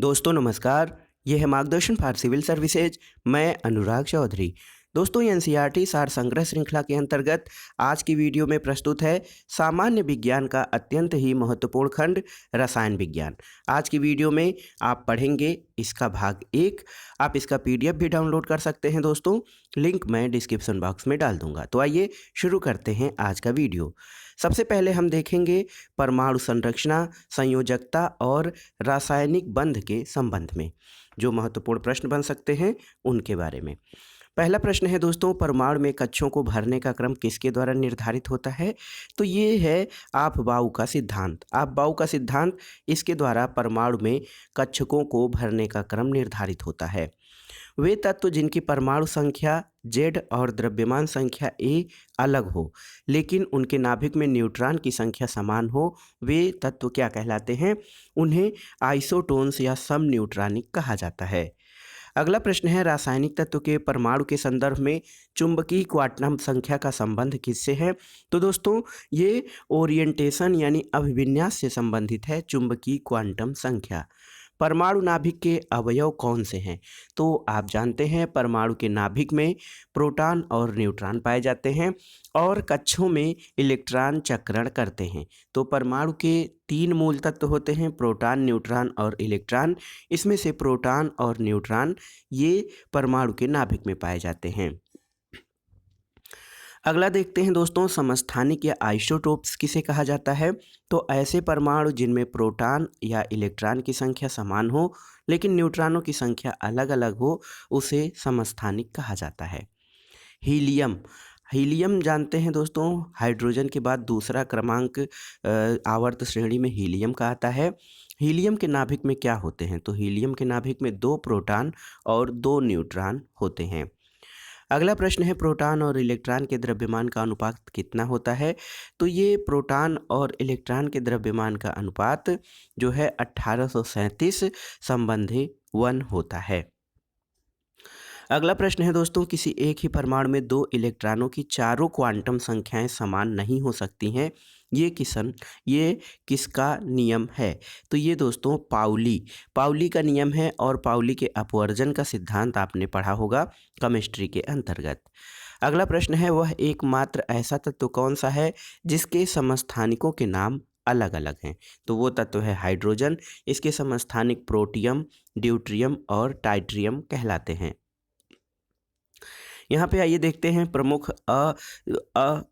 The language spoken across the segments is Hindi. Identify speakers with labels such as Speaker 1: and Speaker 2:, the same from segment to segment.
Speaker 1: दोस्तों नमस्कार। ये है मार्गदर्शन फॉर सिविल सर्विसेज। मैं अनुराग चौधरी। दोस्तों ये एनसीईआरटी सार संग्रह श्रृंखला के अंतर्गत आज की वीडियो में प्रस्तुत है सामान्य विज्ञान का अत्यंत ही महत्वपूर्ण खंड रसायन विज्ञान। आज की वीडियो में आप पढ़ेंगे इसका भाग 1। आप इसका पीडीएफ भी डाउनलोड कर सकते हैं दोस्तों, लिंक मैं डिस्क्रिप्शन बॉक्स में डाल दूंगा। तो आइए शुरू करते हैं आज का वीडियो। सबसे पहले हम देखेंगे परमाणु संरचना, संयोजकता और रासायनिक बंध के संबंध में जो महत्वपूर्ण प्रश्न बन सकते हैं उनके बारे में। पहला प्रश्न है दोस्तों, परमाणु में कक्षों को भरने का क्रम किसके द्वारा निर्धारित होता है? तो ये है आपबाउ का सिद्धांत। आपबाउ का सिद्धांत, इसके द्वारा परमाणु में कक्षकों को भरने का क्रम निर्धारित होता है। वे तत्व जिनकी परमाणु संख्या Z और द्रव्यमान संख्या A अलग हो लेकिन उनके नाभिक में न्यूट्रॉन की संख्या समान हो, वे तत्व क्या कहलाते हैं? उन्हें आइसोटोन्स या सम न्यूट्रॉनिक कहा जाता है। अगला प्रश्न है, रासायनिक तत्व के परमाणु के संदर्भ में चुंबकीय क्वांटम संख्या का संबंध किससे है? तो दोस्तों ये ओरिएंटेशन यानी अभिविन्यास से संबंधित है। चुंबकीय क्वांटम संख्या। परमाणु नाभिक के अवयव कौन से हैं? तो आप जानते हैं परमाणु के नाभिक में प्रोटॉन और न्यूट्रॉन पाए जाते हैं और कक्षों में इलेक्ट्रॉन चक्रण करते हैं। तो परमाणु के 3 मूल तत्व होते हैं, प्रोटॉन, न्यूट्रॉन और इलेक्ट्रॉन। इसमें से प्रोटॉन और न्यूट्रॉन ये परमाणु के नाभिक में पाए जाते हैं। अगला देखते हैं दोस्तों, समस्थानिक या आइसोटोप्स किसे कहा जाता है? तो ऐसे परमाणु जिनमें प्रोटॉन या इलेक्ट्रॉन की संख्या समान हो लेकिन न्यूट्रॉनों की संख्या अलग अलग हो, उसे समस्थानिक कहा जाता है। हीलियम। हीलियम जानते हैं दोस्तों, हाइड्रोजन के बाद दूसरा क्रमांक आवर्त श्रेणी में हीलियम का आता है। हीलियम के नाभिक में क्या होते हैं? तो हीलियम के नाभिक में 2 प्रोटॉन और 2 न्यूट्रॉन होते हैं। अगला प्रश्न है, प्रोटॉन और इलेक्ट्रॉन के द्रव्यमान का अनुपात कितना होता है? तो ये प्रोटॉन और इलेक्ट्रॉन के द्रव्यमान का अनुपात जो है 1837:1 होता है। अगला प्रश्न है दोस्तों, किसी एक ही परमाणु में 2 इलेक्ट्रॉनों की चारों क्वांटम संख्याएं समान नहीं हो सकती हैं। ये किसका नियम है? तो ये दोस्तों पाउली का नियम है और पाउली के अपवर्जन का सिद्धांत आपने पढ़ा होगा केमिस्ट्री के अंतर्गत। अगला प्रश्न है, वह एकमात्र ऐसा तत्व कौन सा है जिसके समस्थानिकों के नाम अलग अलग हैं? तो वो तत्व है हाइड्रोजन। इसके समस्थानिक प्रोटियम, ड्यूट्रियम और टाइट्रियम कहलाते हैं। यहाँ पे आइए देखते हैं प्रमुख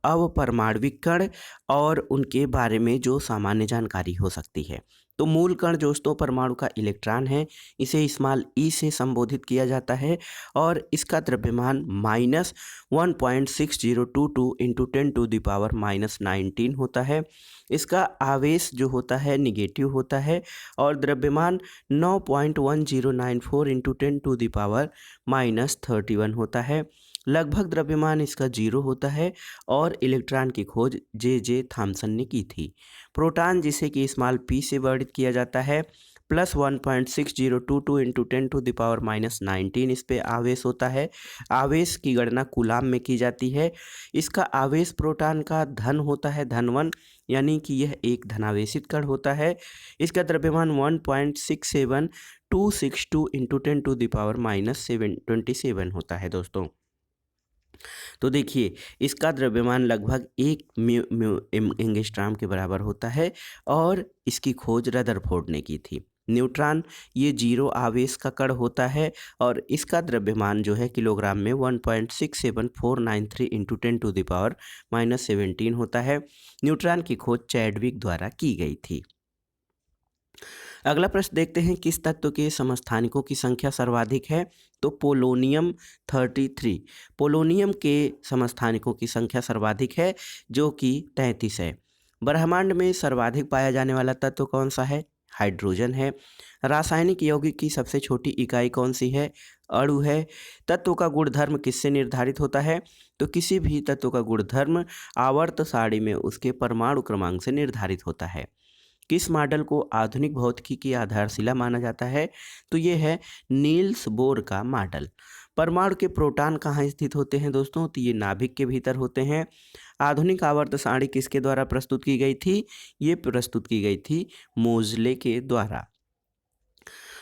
Speaker 1: अवपरमाण्विक कण और उनके बारे में जो सामान्य जानकारी हो सकती है। तो मूल कण दोस्तों परमाणु का इलेक्ट्रॉन है, इसे स्मॉल ई से संबोधित किया जाता है और इसका द्रव्यमान -1.6022 इंटू 10⁻⁻19 होता है। इसका आवेश जो होता है निगेटिव होता है और द्रव्यमान 9.1094 इंटू 10⁻31 होता है। लगभग द्रव्यमान इसका 0 होता है और इलेक्ट्रॉन की खोज जे थॉम्सन ने की थी। प्रोटॉन जिसे कि स्मॉल p से वर्णित किया जाता है +1.6022 इंटू 10⁻⁻19 इस पे आवेश होता है। आवेश की गणना कूलाम में की जाती है। इसका आवेश प्रोटॉन का धन होता है, धन 1, यानी कि यह एक धनावेशित कण होता है। इसका द्रव्यमान 1.67262 इंटू 10⁻⁻27 होता है दोस्तों। तो देखिए इसका द्रव्यमान लगभग 1 एंगस्ट्रॉम के बराबर होता है और इसकी खोज रदरफोर्ड ने की थी। न्यूट्रॉन ये 0 आवेश का कण होता है और इसका द्रव्यमान जो है किलोग्राम में 1.67493 इंटू 10⁻⁻17 होता है। न्यूट्रॉन की खोज चैडविक द्वारा की गई थी। अगला प्रश्न देखते हैं, किस तत्व के समस्थानिकों की संख्या सर्वाधिक है? तो पोलोनियम 33। पोलोनियम के समस्थानिकों की संख्या सर्वाधिक है जो कि 33 है। ब्रह्मांड में सर्वाधिक पाया जाने वाला तत्व कौन सा है? हाइड्रोजन है। रासायनिक यौगिक की सबसे छोटी इकाई कौन सी है? अणु है। तत्व का गुणधर्म किससे निर्धारित होता है? तो किसी भी तत्व का गुणधर्म आवर्त सारणी में उसके परमाणु क्रमांक से निर्धारित होता है। किस मॉडल को आधुनिक भौतिकी की आधारशिला माना जाता है? तो ये है नील्स बोर का मॉडल। परमाणु के प्रोटॉन कहाँ स्थित होते हैं दोस्तों? तो ये नाभिक के भीतर होते हैं। आधुनिक आवर्त सारणी किसके द्वारा प्रस्तुत की गई थी? ये प्रस्तुत की गई थी मोज़ले के द्वारा।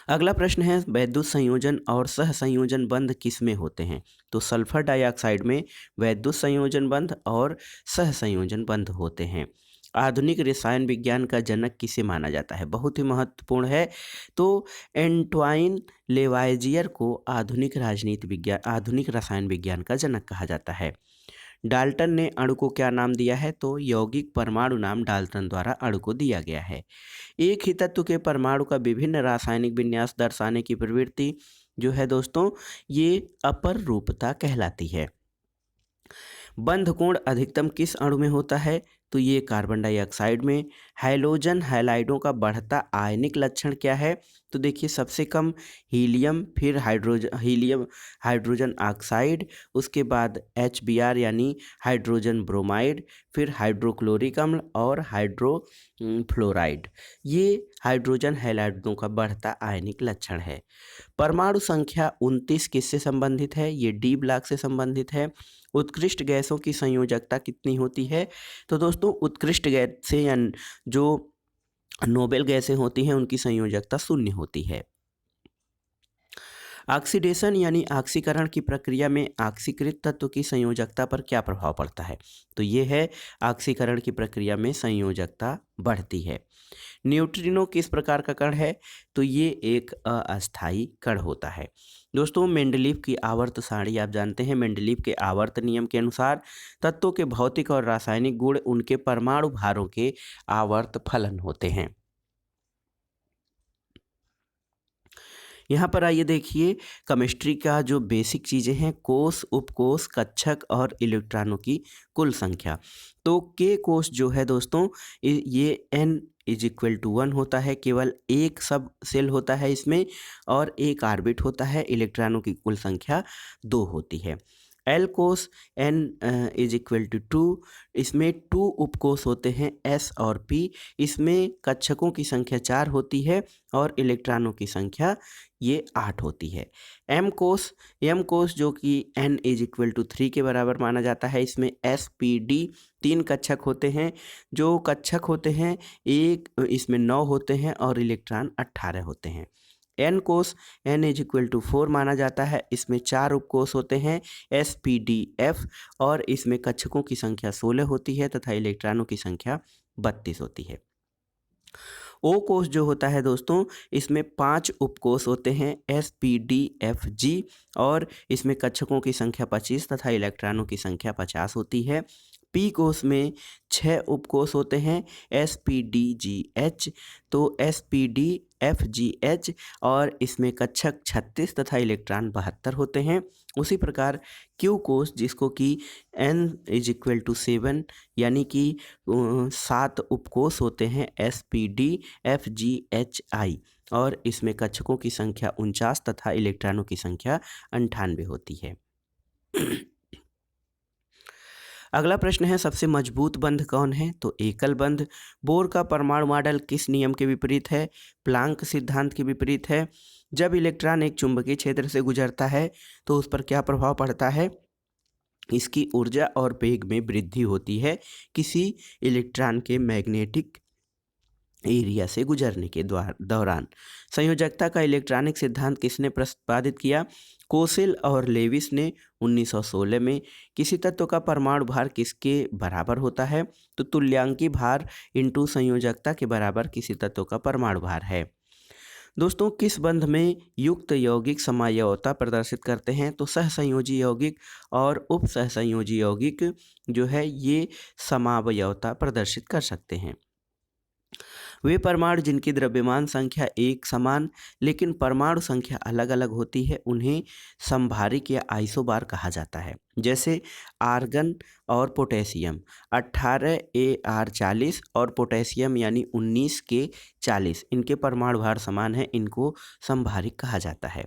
Speaker 1: अगला प्रश्न है, वैद्युत संयोजन और सह संयोजन बंध किस में होते हैं? तो सल्फर डाइऑक्साइड में वैद्युत संयोजन बंध और सह संयोजन बंध होते हैं। आधुनिक रसायन विज्ञान का जनक किसे माना जाता है? बहुत ही महत्वपूर्ण है। तो एंटवाइन लेवाइजियर को आधुनिक रसायन विज्ञान का जनक कहा जाता है। डाल्टन ने अणु को क्या नाम दिया है? तो यौगिक परमाणु नाम डाल्टन द्वारा अणु को दिया गया है। एक ही तत्व के परमाणु का विभिन्न रासायनिक विन्यास दर्शाने की प्रवृत्ति जो है दोस्तों, ये अपररूपता कहलाती है। बंध कोण अधिकतम किस अणु में होता है? तो ये कार्बन डाइऑक्साइड में। हैलोजन हैलाइडों का बढ़ता आयनिक लक्षण क्या है? तो देखिए, सबसे कम हीलियम, फिर हाइड्रोजन ऑक्साइड, उसके बाद HBr यानी हाइड्रोजन ब्रोमाइड, फिर हाइड्रोक्लोरिक अम्ल और फ्लोराइड। ये हाइड्रोजन हैलाइडों का बढ़ता आयनिक लक्षण है। परमाणु संख्या 29 किससे संबंधित है? ये डी ब्लॉक से संबंधित है। उत्कृष्ट गैसों की संयोजकता कितनी होती है? तो दोस्तों, उत्कृष्ट गैसें या जो नोबेल गैसें होती हैं उनकी संयोजकता 0 होती है। ऑक्सीडेशन यानी ऑक्सीकरण की प्रक्रिया में ऑक्सीकृत तत्व की संयोजकता पर क्या प्रभाव पड़ता है? तो ये है, ऑक्सीकरण की प्रक्रिया में संयोजकता बढ़ती है। न्यूट्रिनो किस प्रकार का कण है? तो ये एक अस्थायी कण होता है। दोस्तों, मेंडलीव की आवर्त सारणी आप जानते हैं। मेंडलीव के आवर्त नियम के अनुसार तत्वों के भौतिक और रासायनिक गुण उनके परमाणु भारों के आवर्त फलन होते हैं। यहाँ पर आइए देखिए, केमिस्ट्री का जो बेसिक चीज़ें हैं, कोष, उपकोष, कक्षक और इलेक्ट्रॉनों की कुल संख्या। तो के कोष जो है दोस्तों, ये n=1 होता है। केवल एक सब सेल होता है इसमें और एक ऑर्बिट होता है। इलेक्ट्रॉनों की कुल संख्या 2 होती है। एल कोष n=2, इसमें 2 उपकोष होते हैं, S और P। इसमें कक्षकों की संख्या 4 होती है और इलेक्ट्रॉनों की संख्या ये 8 होती है। M कोष जो कि n=3 के बराबर माना जाता है। इसमें SPD 3 कक्षक होते हैं। जो कक्षक होते हैं, एक इसमें 9 होते हैं और इलेक्ट्रॉन 18 होते हैं। N कोष n=4 माना जाता है। इसमें 4 उपकोष होते हैं, SPDF, और इसमें कक्षकों की संख्या 16 होती है तथा इलेक्ट्रॉनों की संख्या 32 होती है। O कोष जो होता है दोस्तों, इसमें 5 उपकोष होते हैं, SPDFG, और इसमें कक्षकों की संख्या 25 तथा इलेक्ट्रॉनों की संख्या 50 होती है। P कोष में 6 उपकोष होते हैं, SPDGH, तो SPDFGH, और इसमें कक्षक 36 तथा इलेक्ट्रॉन 72 होते हैं। उसी प्रकार Q कोष, जिसको कि n=7 यानी कि 7 उपकोष होते हैं, SPDFGHI, और इसमें कक्षकों की संख्या 49 तथा इलेक्ट्रॉनों की संख्या 98 होती है। अगला प्रश्न है, सबसे मजबूत बंध कौन है? तो एकल बंध। बोर का परमाणु मॉडल किस नियम के विपरीत है? प्लांक सिद्धांत के विपरीत है। जब इलेक्ट्रॉन एक चुंबकीय क्षेत्र से गुजरता है तो उस पर क्या प्रभाव पड़ता है? इसकी ऊर्जा और वेग में वृद्धि होती है किसी इलेक्ट्रॉन के मैग्नेटिक एरिया से गुजरने के दौरान। संयोजकता का इलेक्ट्रॉनिक सिद्धांत किसने प्रतिपादित किया? कोसेल और लेविस ने 1916 में। किसी तत्व का परमाणु भार किसके बराबर होता है? तो तुल्यांकी भार इंटू संयोजकता के बराबर किसी तत्व का परमाणु भार है। दोस्तों, किस बंध में युक्त यौगिक समावयवता प्रदर्शित करते हैं? तो सहसंयोजी यौगिक और उपसहसंयोजी यौगिक जो है ये समावयवता प्रदर्शित कर सकते हैं। वे परमाणु जिनकी द्रव्यमान संख्या एक समान लेकिन परमाणु संख्या अलग अलग होती है उन्हें संभारिक या आइसोबार कहा जाता है। जैसे आर्गन और पोटेशियम 18Ar40 और पोटेशियम यानी 19K40, इनके परमाणु भार समान है, इनको संभारिक कहा जाता है।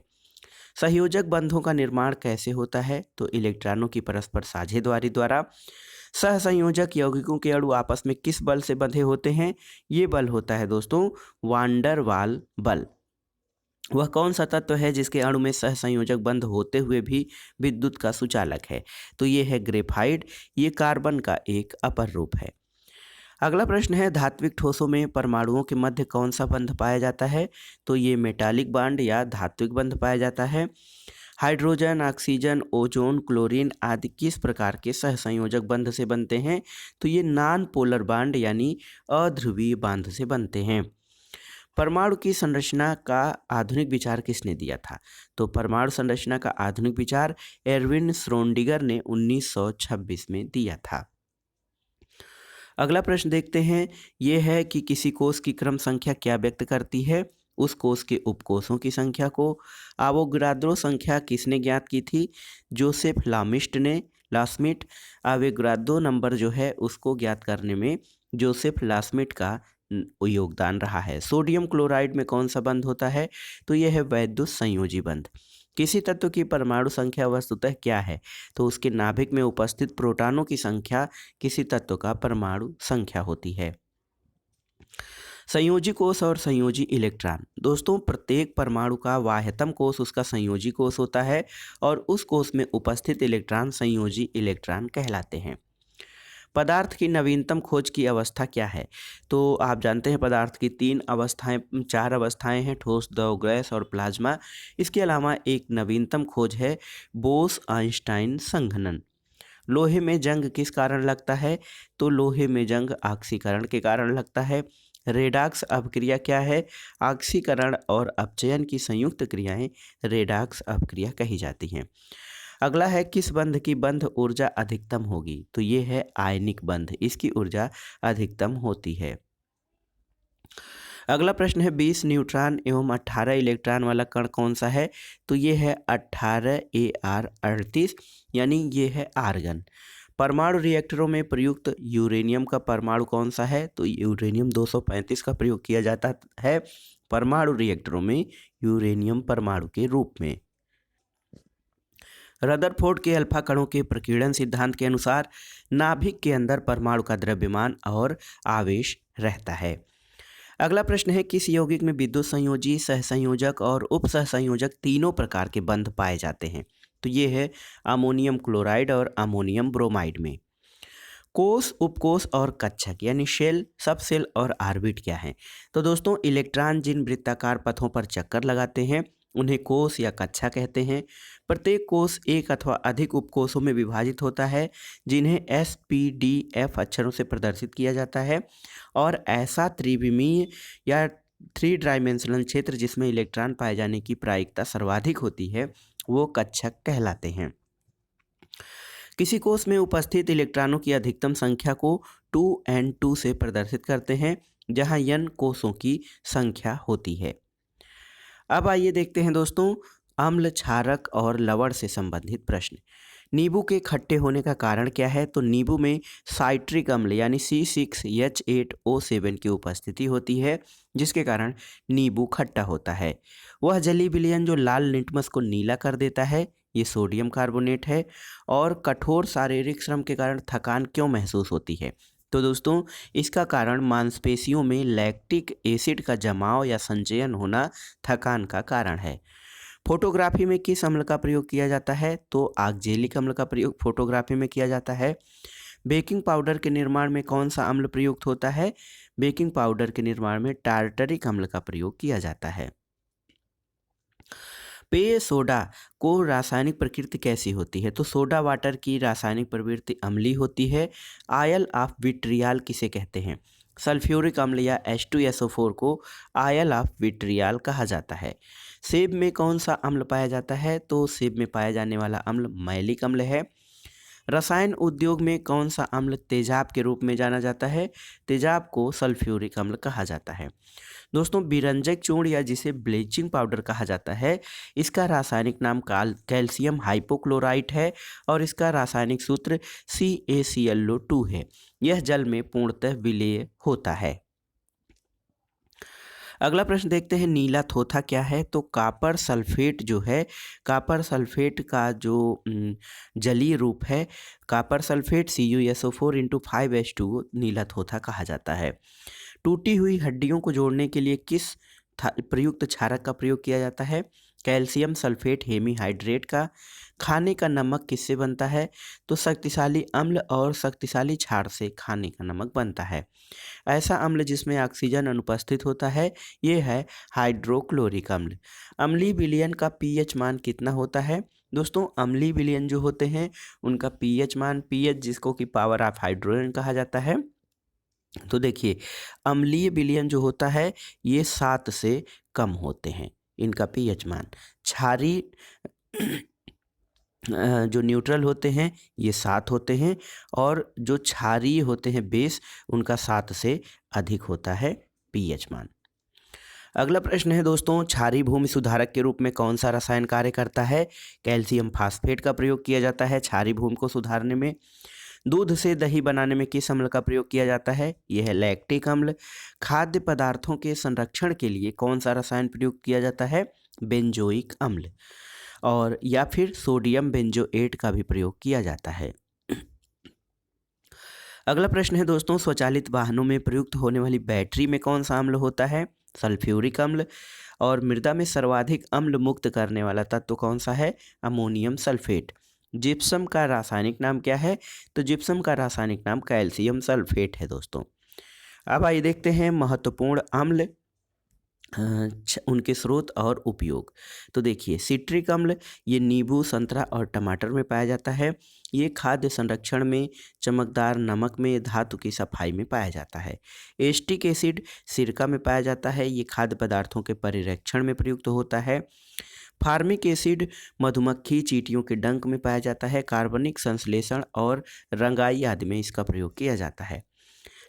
Speaker 1: सहयोजक बंधों का निर्माण कैसे होता है? तो इलेक्ट्रॉनों की परस्पर साझेदारी द्वारा। सहसंयोजक यौगिकों के अणु आपस में किस बल से बंधे होते हैं? ये बल होता है दोस्तों वांडर वाल बल। वह कौन सा तत्व है जिसके अणु में सहसंयोजक बंध होते हुए भी विद्युत का सुचालक है? तो ये है ग्रेफाइट। ये कार्बन का एक अपर रूप है। अगला प्रश्न है धात्विक ठोसों में परमाणुओं के मध्य कौन सा बंध पाया जाता है? तो ये मेटालिक बॉन्ड या धात्विक बंध पाया जाता है। हाइड्रोजन, ऑक्सीजन, ओजोन, क्लोरीन आदि किस प्रकार के सहसंयोजक बंध से बनते हैं? तो ये नॉन पोलर बॉन्ड यानी अध्रुवीय बांध से बनते हैं। परमाणु की संरचना का आधुनिक विचार किसने दिया था? तो परमाणु संरचना का आधुनिक विचार एर्विन श्रोडिंगर ने 1926 में दिया था। अगला प्रश्न देखते हैं, ये है कि किसी कोष की क्रम संख्या क्या व्यक्त करती है? उस कोष के उपकोषों की संख्या को। आवोगाद्रो संख्या किसने ज्ञात की थी? जोसेफ लास्मिट। आवोगाद्रो नंबर जो है उसको ज्ञात करने में जोसेफ लास्मिट का योगदान रहा है। सोडियम क्लोराइड में कौन सा बंध होता है? तो यह है वैद्युत संयोजी बंध। किसी तत्व की परमाणु संख्या वस्तुतः क्या है? तो उसके नाभिक में उपस्थित प्रोटॉनों की संख्या किसी तत्व का परमाणु संख्या होती है। संयोजी कोष और संयोजी इलेक्ट्रॉन। दोस्तों, प्रत्येक परमाणु का बाह्यतम कोष उसका संयोजी कोष होता है और उस कोष में उपस्थित इलेक्ट्रॉन संयोजी इलेक्ट्रॉन कहलाते हैं। पदार्थ की नवीनतम खोज की अवस्था क्या है? तो आप जानते हैं पदार्थ की चार अवस्थाएं हैं, ठोस, द्रव, गैस और प्लाज्मा। इसके अलावा एक नवीनतम खोज है बोस-आइंस्टाइन संघनन। लोहे में जंग किस कारण लगता है? तो लोहे में जंग ऑक्सीकरण के कारण लगता है। रेडॉक्स अपक्रिया क्या है? ऑक्सीकरण और अपचयन की संयुक्त क्रियाएं रेडॉक्स अपक्रिया कही जाती हैं। अगला है किस बंध की बंध ऊर्जा अधिकतम होगी? तो ये है आयनिक बंध, इसकी ऊर्जा अधिकतम होती है। अगला प्रश्न है 20 न्यूट्रॉन एवं 18 इलेक्ट्रॉन वाला कण कौन सा है? तो ये है 18Ar38 यानी ये है आर्गन। परमाणु रिएक्टरों में प्रयुक्त यूरेनियम का परमाणु कौन सा है? तो यूरेनियम 235 का प्रयोग किया जाता है परमाणु रिएक्टरों में यूरेनियम परमाणु के रूप में। रदरफोर्ड के अल्फा कणों के प्रकीर्णन सिद्धांत के अनुसार नाभिक के अंदर परमाणु का द्रव्यमान और आवेश रहता है। अगला प्रश्न है किस यौगिक में विद्युत संयोजी, सहसंयोजक और उपसहसंयोजक तीनों प्रकार के बंध पाए जाते हैं? तो ये है अमोनियम क्लोराइड और अमोनियम ब्रोमाइड में। कोष, उपकोष और कक्षक यानी शेल, सब शेल और ऑर्बिट क्या है? तो दोस्तों, इलेक्ट्रॉन जिन वृत्ताकार पथों पर चक्कर लगाते हैं उन्हें कोष या कक्षा कहते हैं। प्रत्येक कोष एक अथवा अधिक उपकोषों में विभाजित होता है जिन्हें SPDF अक्षरों से प्रदर्शित किया जाता है और ऐसा त्रिविमीय या 3 डायमेंशनल क्षेत्र जिसमें इलेक्ट्रॉन पाए जाने की प्रायिकता सर्वाधिक होती है वो कक्षक कहलाते हैं। किसी कोष में उपस्थित इलेक्ट्रॉनों की अधिकतम संख्या को 2n2 से प्रदर्शित करते हैं जहां n कोषों की संख्या होती है। अब आइए देखते हैं दोस्तों अम्ल, क्षारक और लवण से संबंधित प्रश्न। नींबू के खट्टे होने का कारण क्या है? तो नींबू में साइट्रिक अम्ल यानी C6H8O7 की उपस्थिति होती है जिसके कारण नींबू खट्टा होता है। वह जलीय विलयन जो लाल लिटमस को नीला कर देता है ये सोडियम कार्बोनेट है। और कठोर शारीरिक श्रम के कारण थकान क्यों महसूस होती है? तो दोस्तों, इसका कारण मांसपेशियों में लैक्टिक एसिड का जमाव या संचयन होना थकान का कारण है। फोटोग्राफी में किस अम्ल का प्रयोग किया जाता है? तो ऑक्जेलिक अम्ल का प्रयोग फोटोग्राफी में किया जाता है। बेकिंग पाउडर के निर्माण में कौन सा अम्ल प्रयुक्त होता है? बेकिंग पाउडर के निर्माण में टार्टरिक अम्ल का प्रयोग किया जाता है। पेय सोडा को रासायनिक प्रकृति कैसी होती है? तो सोडा वाटर की रासायनिक प्रवृत्ति अम्लीय होती है। आयल ऑफ विट्रियाल किसे कहते हैं? सल्फ्यूरिक अम्ल या H2SO4 को आयल ऑफ विट्रियाल कहा जाता है। सेब में कौन सा अम्ल पाया जाता है? तो सेब में पाया जाने वाला अम्ल मैलिक अम्ल है। रसायन उद्योग में कौन सा अम्ल तेजाब के रूप में जाना जाता है? तेजाब को सल्फ्यूरिक अम्ल कहा जाता है। दोस्तों, बिरंजक चूर्ण या जिसे ब्लीचिंग पाउडर कहा जाता है इसका रासायनिक नाम कैल्शियम हाइपोक्लोराइट है और इसका रासायनिक सूत्र CaClO2 है। यह जल में पूर्णतः विलेय होता है। अगला प्रश्न देखते हैं नीला थोथा क्या है? तो कॉपर सल्फेट जो है, कॉपर सल्फेट का जो जलीय रूप है कॉपर सल्फेट CuSO4 × 5H2O नीला थोथा कहा जाता है। टूटी हुई हड्डियों को जोड़ने के लिए किस प्रयुक्त क्षारक का प्रयोग किया जाता है? कैल्शियम सल्फेट हेमीहाइड्रेट का। खाने का नमक किससे बनता है? तो शक्तिशाली अम्ल और शक्तिशाली क्षार से खाने का नमक बनता है। ऐसा अम्ल जिसमें ऑक्सीजन अनुपस्थित होता है, ये है हाइड्रोक्लोरिक अम्ल। अम्लीय विलयन का पीएच मान कितना होता है? दोस्तों, अम्लीय विलयन जो होते हैं उनका पीएच मान, पीएच जिसको कि पावर ऑफ हाइड्रोजन कहा जाता है, तो देखिए अम्लीय विलयन जो होता है ये 7 से कम होते हैं इनका पीएच मान। क्षारीय जो न्यूट्रल होते हैं ये 7 होते हैं, और जो क्षारीय होते हैं बेस, उनका 7 से अधिक होता है पीएच मान। अगला प्रश्न है दोस्तों, क्षारीय भूमि सुधारक के रूप में कौन सा रसायन कार्य करता है? कैल्शियम फास्फेट का प्रयोग किया जाता है क्षारीय भूमि को सुधारने में। दूध से दही बनाने में किस अम्ल का प्रयोग किया जाता है? यह है लैक्टिक अम्ल। खाद्य पदार्थों के संरक्षण के लिए कौन सा रसायन प्रयोग किया जाता है? बेंजोइक अम्ल। और या फिर सोडियम बेंजोएट का भी प्रयोग किया जाता है। अगला प्रश्न है दोस्तों, स्वचालित वाहनों में प्रयुक्त होने वाली बैटरी में कौन सा अम्ल होता है? सल्फ्यूरिक अम्ल। और मृदा में सर्वाधिक अम्ल मुक्त करने वाला तत्व कौन सा है? Ammonium sulphate. जिप्सम का रासायनिक नाम क्या है? तो जिप्सम का रासायनिक नाम कैल्शियम सल्फेट है दोस्तों। अब आइए देखते हैं महत्वपूर्ण अम्ल, उनके स्रोत और उपयोग। तो देखिए सिट्रिक अम्ल ये नींबू, संतरा और टमाटर में पाया जाता है। ये खाद्य संरक्षण में, चमकदार नमक में, धातु की सफाई में पाया जाता है। एस्टिक एसिड सिरका में पाया जाता है। ये खाद्य पदार्थों के परिरक्षण में प्रयुक्त होता है। फार्मिक एसिड मधुमक्खी, चींटियों के डंक में पाया जाता है। कार्बनिक संश्लेषण और रंगाई आदि में इसका प्रयोग किया जाता है।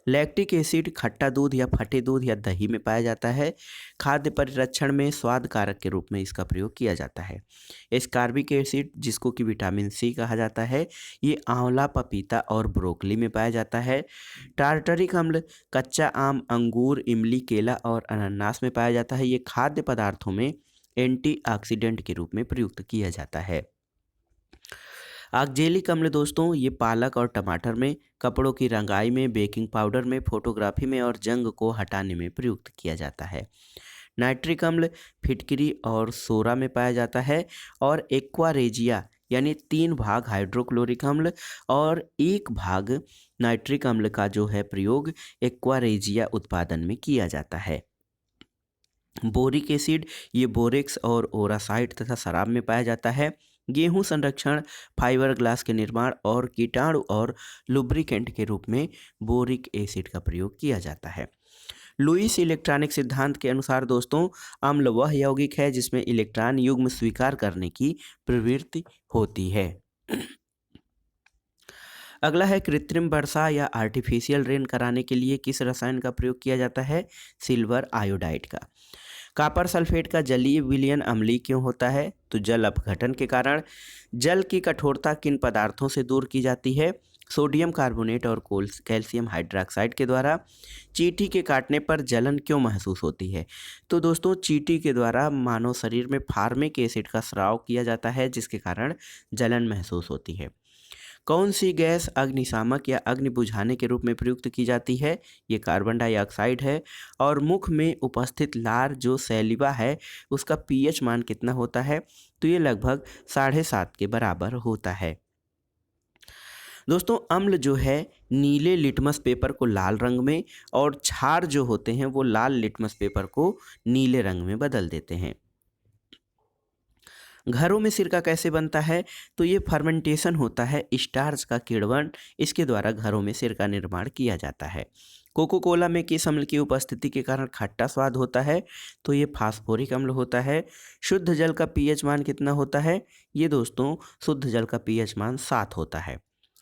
Speaker 1: लैक्टिक एसिड खट्टा दूध या फटे दूध या दही में पाया जाता है। खाद्य परिरक्षण में स्वाद कारक के रूप में इसका प्रयोग किया जाता है। एस्कार्बिक एसिड जिसको कि विटामिन सी कहा जाता है, ये आंवला, पपीता और ब्रोकली में पाया जाता है। टार्टरिक अम्ल कच्चा आम, अंगूर, इमली, केला और अनानास में पाया जाता है। ये खाद्य पदार्थों में एंटीऑक्सीडेंट के रूप में प्रयुक्त किया जाता है। ऑक्जेलिक अम्ल दोस्तों ये पालक और टमाटर में, कपड़ों की रंगाई में, बेकिंग पाउडर में, फोटोग्राफी में और जंग को हटाने में प्रयुक्त किया जाता है। नाइट्रिक अम्ल फिटकरी और सोरा में पाया जाता है। और एक्वारेजिया यानी 3 भाग हाइड्रोक्लोरिक अम्ल और 1 भाग नाइट्रिक अम्ल का जो है प्रयोग एक्वारेजिया उत्पादन में किया जाता है। बोरिक एसिड ये बोरेक्स और ओरासाइट तथा शराब में पाया जाता है। गेहूं संरक्षण, फाइबर ग्लास के निर्माण और कीटाणु और लुब्रिकेंट के रूप में बोरिक एसिड का प्रयोग किया जाता है। लुईस इलेक्ट्रॉनिक सिद्धांत के अनुसार दोस्तों अम्ल वह यौगिक है जिसमें इलेक्ट्रॉन युग्म स्वीकार करने की प्रवृत्ति होती है। अगला है कृत्रिम वर्षा या आर्टिफिशियल रेन कराने के लिए किस रसायन का प्रयोग किया जाता है? सिल्वर आयोडाइड का। कॉपर सल्फेट का जलीय विलयन अम्लीय क्यों होता है? तो जल अपघटन के कारण। जल की कठोरता किन पदार्थों से दूर की जाती है? सोडियम कार्बोनेट और कैल्शियम हाइड्रोक्साइड के द्वारा। चींटी के काटने पर जलन क्यों महसूस होती है? तो दोस्तों चींटी के द्वारा मानव शरीर में फार्मिक एसिड का स्राव किया जाता है जिसके कारण जलन महसूस होती है। कौन सी गैस अग्निशामक या अग्नि बुझाने के रूप में प्रयुक्त की जाती है? ये कार्बन डाइऑक्साइड है। और मुख में उपस्थित लार जो सैलिवा है उसका पीएच मान कितना होता है? तो ये लगभग 7.5 के बराबर होता है। दोस्तों अम्ल जो है नीले लिटमस पेपर को लाल रंग में, और क्षार जो होते हैं वो लाल लिटमस पेपर को नीले रंग में बदल देते हैं। घरों में सिरका कैसे बनता है? तो ये फर्मेंटेशन होता है स्टार्च का किण्वन, इसके द्वारा घरों में सिरका निर्माण किया जाता है। कोको कोला में किस अम्ल की उपस्थिति के कारण खट्टा स्वाद होता है? तो ये फास्फोरिक अम्ल होता है। शुद्ध जल का पीएच मान कितना होता है? ये दोस्तों शुद्ध जल का पीएच मान 7 होता है।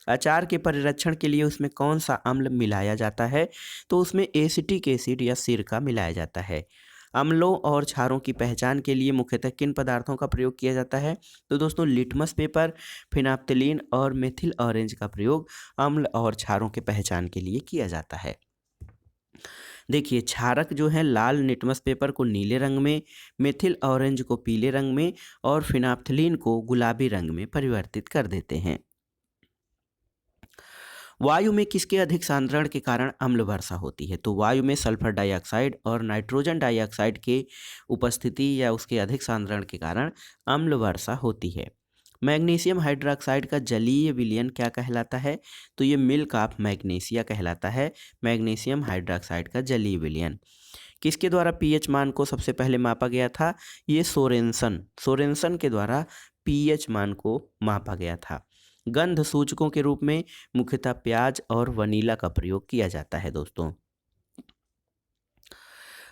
Speaker 1: अचार के परिरक्षण के लिए उसमें कौन सा अम्ल मिलाया जाता है? तो उसमें एसिटिक एसिड या सिरका मिलाया जाता है। अम्लों और क्षारों की पहचान के लिए मुख्यतः किन पदार्थों का प्रयोग किया जाता है? तो दोस्तों लिटमस पेपर, फिनाप्थलीन और मेथिल ऑरेंज का प्रयोग अम्ल और क्षारों के पहचान के लिए किया जाता है। देखिए क्षारक जो है लाल लिटमस पेपर को नीले रंग में, मेथिल ऑरेंज को पीले रंग में और फिनाप्थलीन को गुलाबी रंग में परिवर्तित कर देते हैं। वायु में किसके अधिक सांद्रण के कारण अम्ल वर्षा होती है? तो वायु में सल्फर डाइऑक्साइड और नाइट्रोजन डाइऑक्साइड के उपस्थिति या उसके अधिक सांद्रण के कारण अम्ल वर्षा होती है। मैग्नीशियम हाइड्रोक्साइड का जलीय विलयन क्या कहलाता है? तो ये मिल्क ऑफ मैग्नीशिया कहलाता है, मैग्नीशियम हाइड्रोक्साइड का जलीय विलयन। किसके द्वारा पीएच मान को सबसे पहले मापा गया था? ये सोरेनसन के द्वारा पीएच मान को मापा गया था। गंध सूचकों के रूप में मुख्यतः प्याज और वनीला का प्रयोग किया जाता है दोस्तों।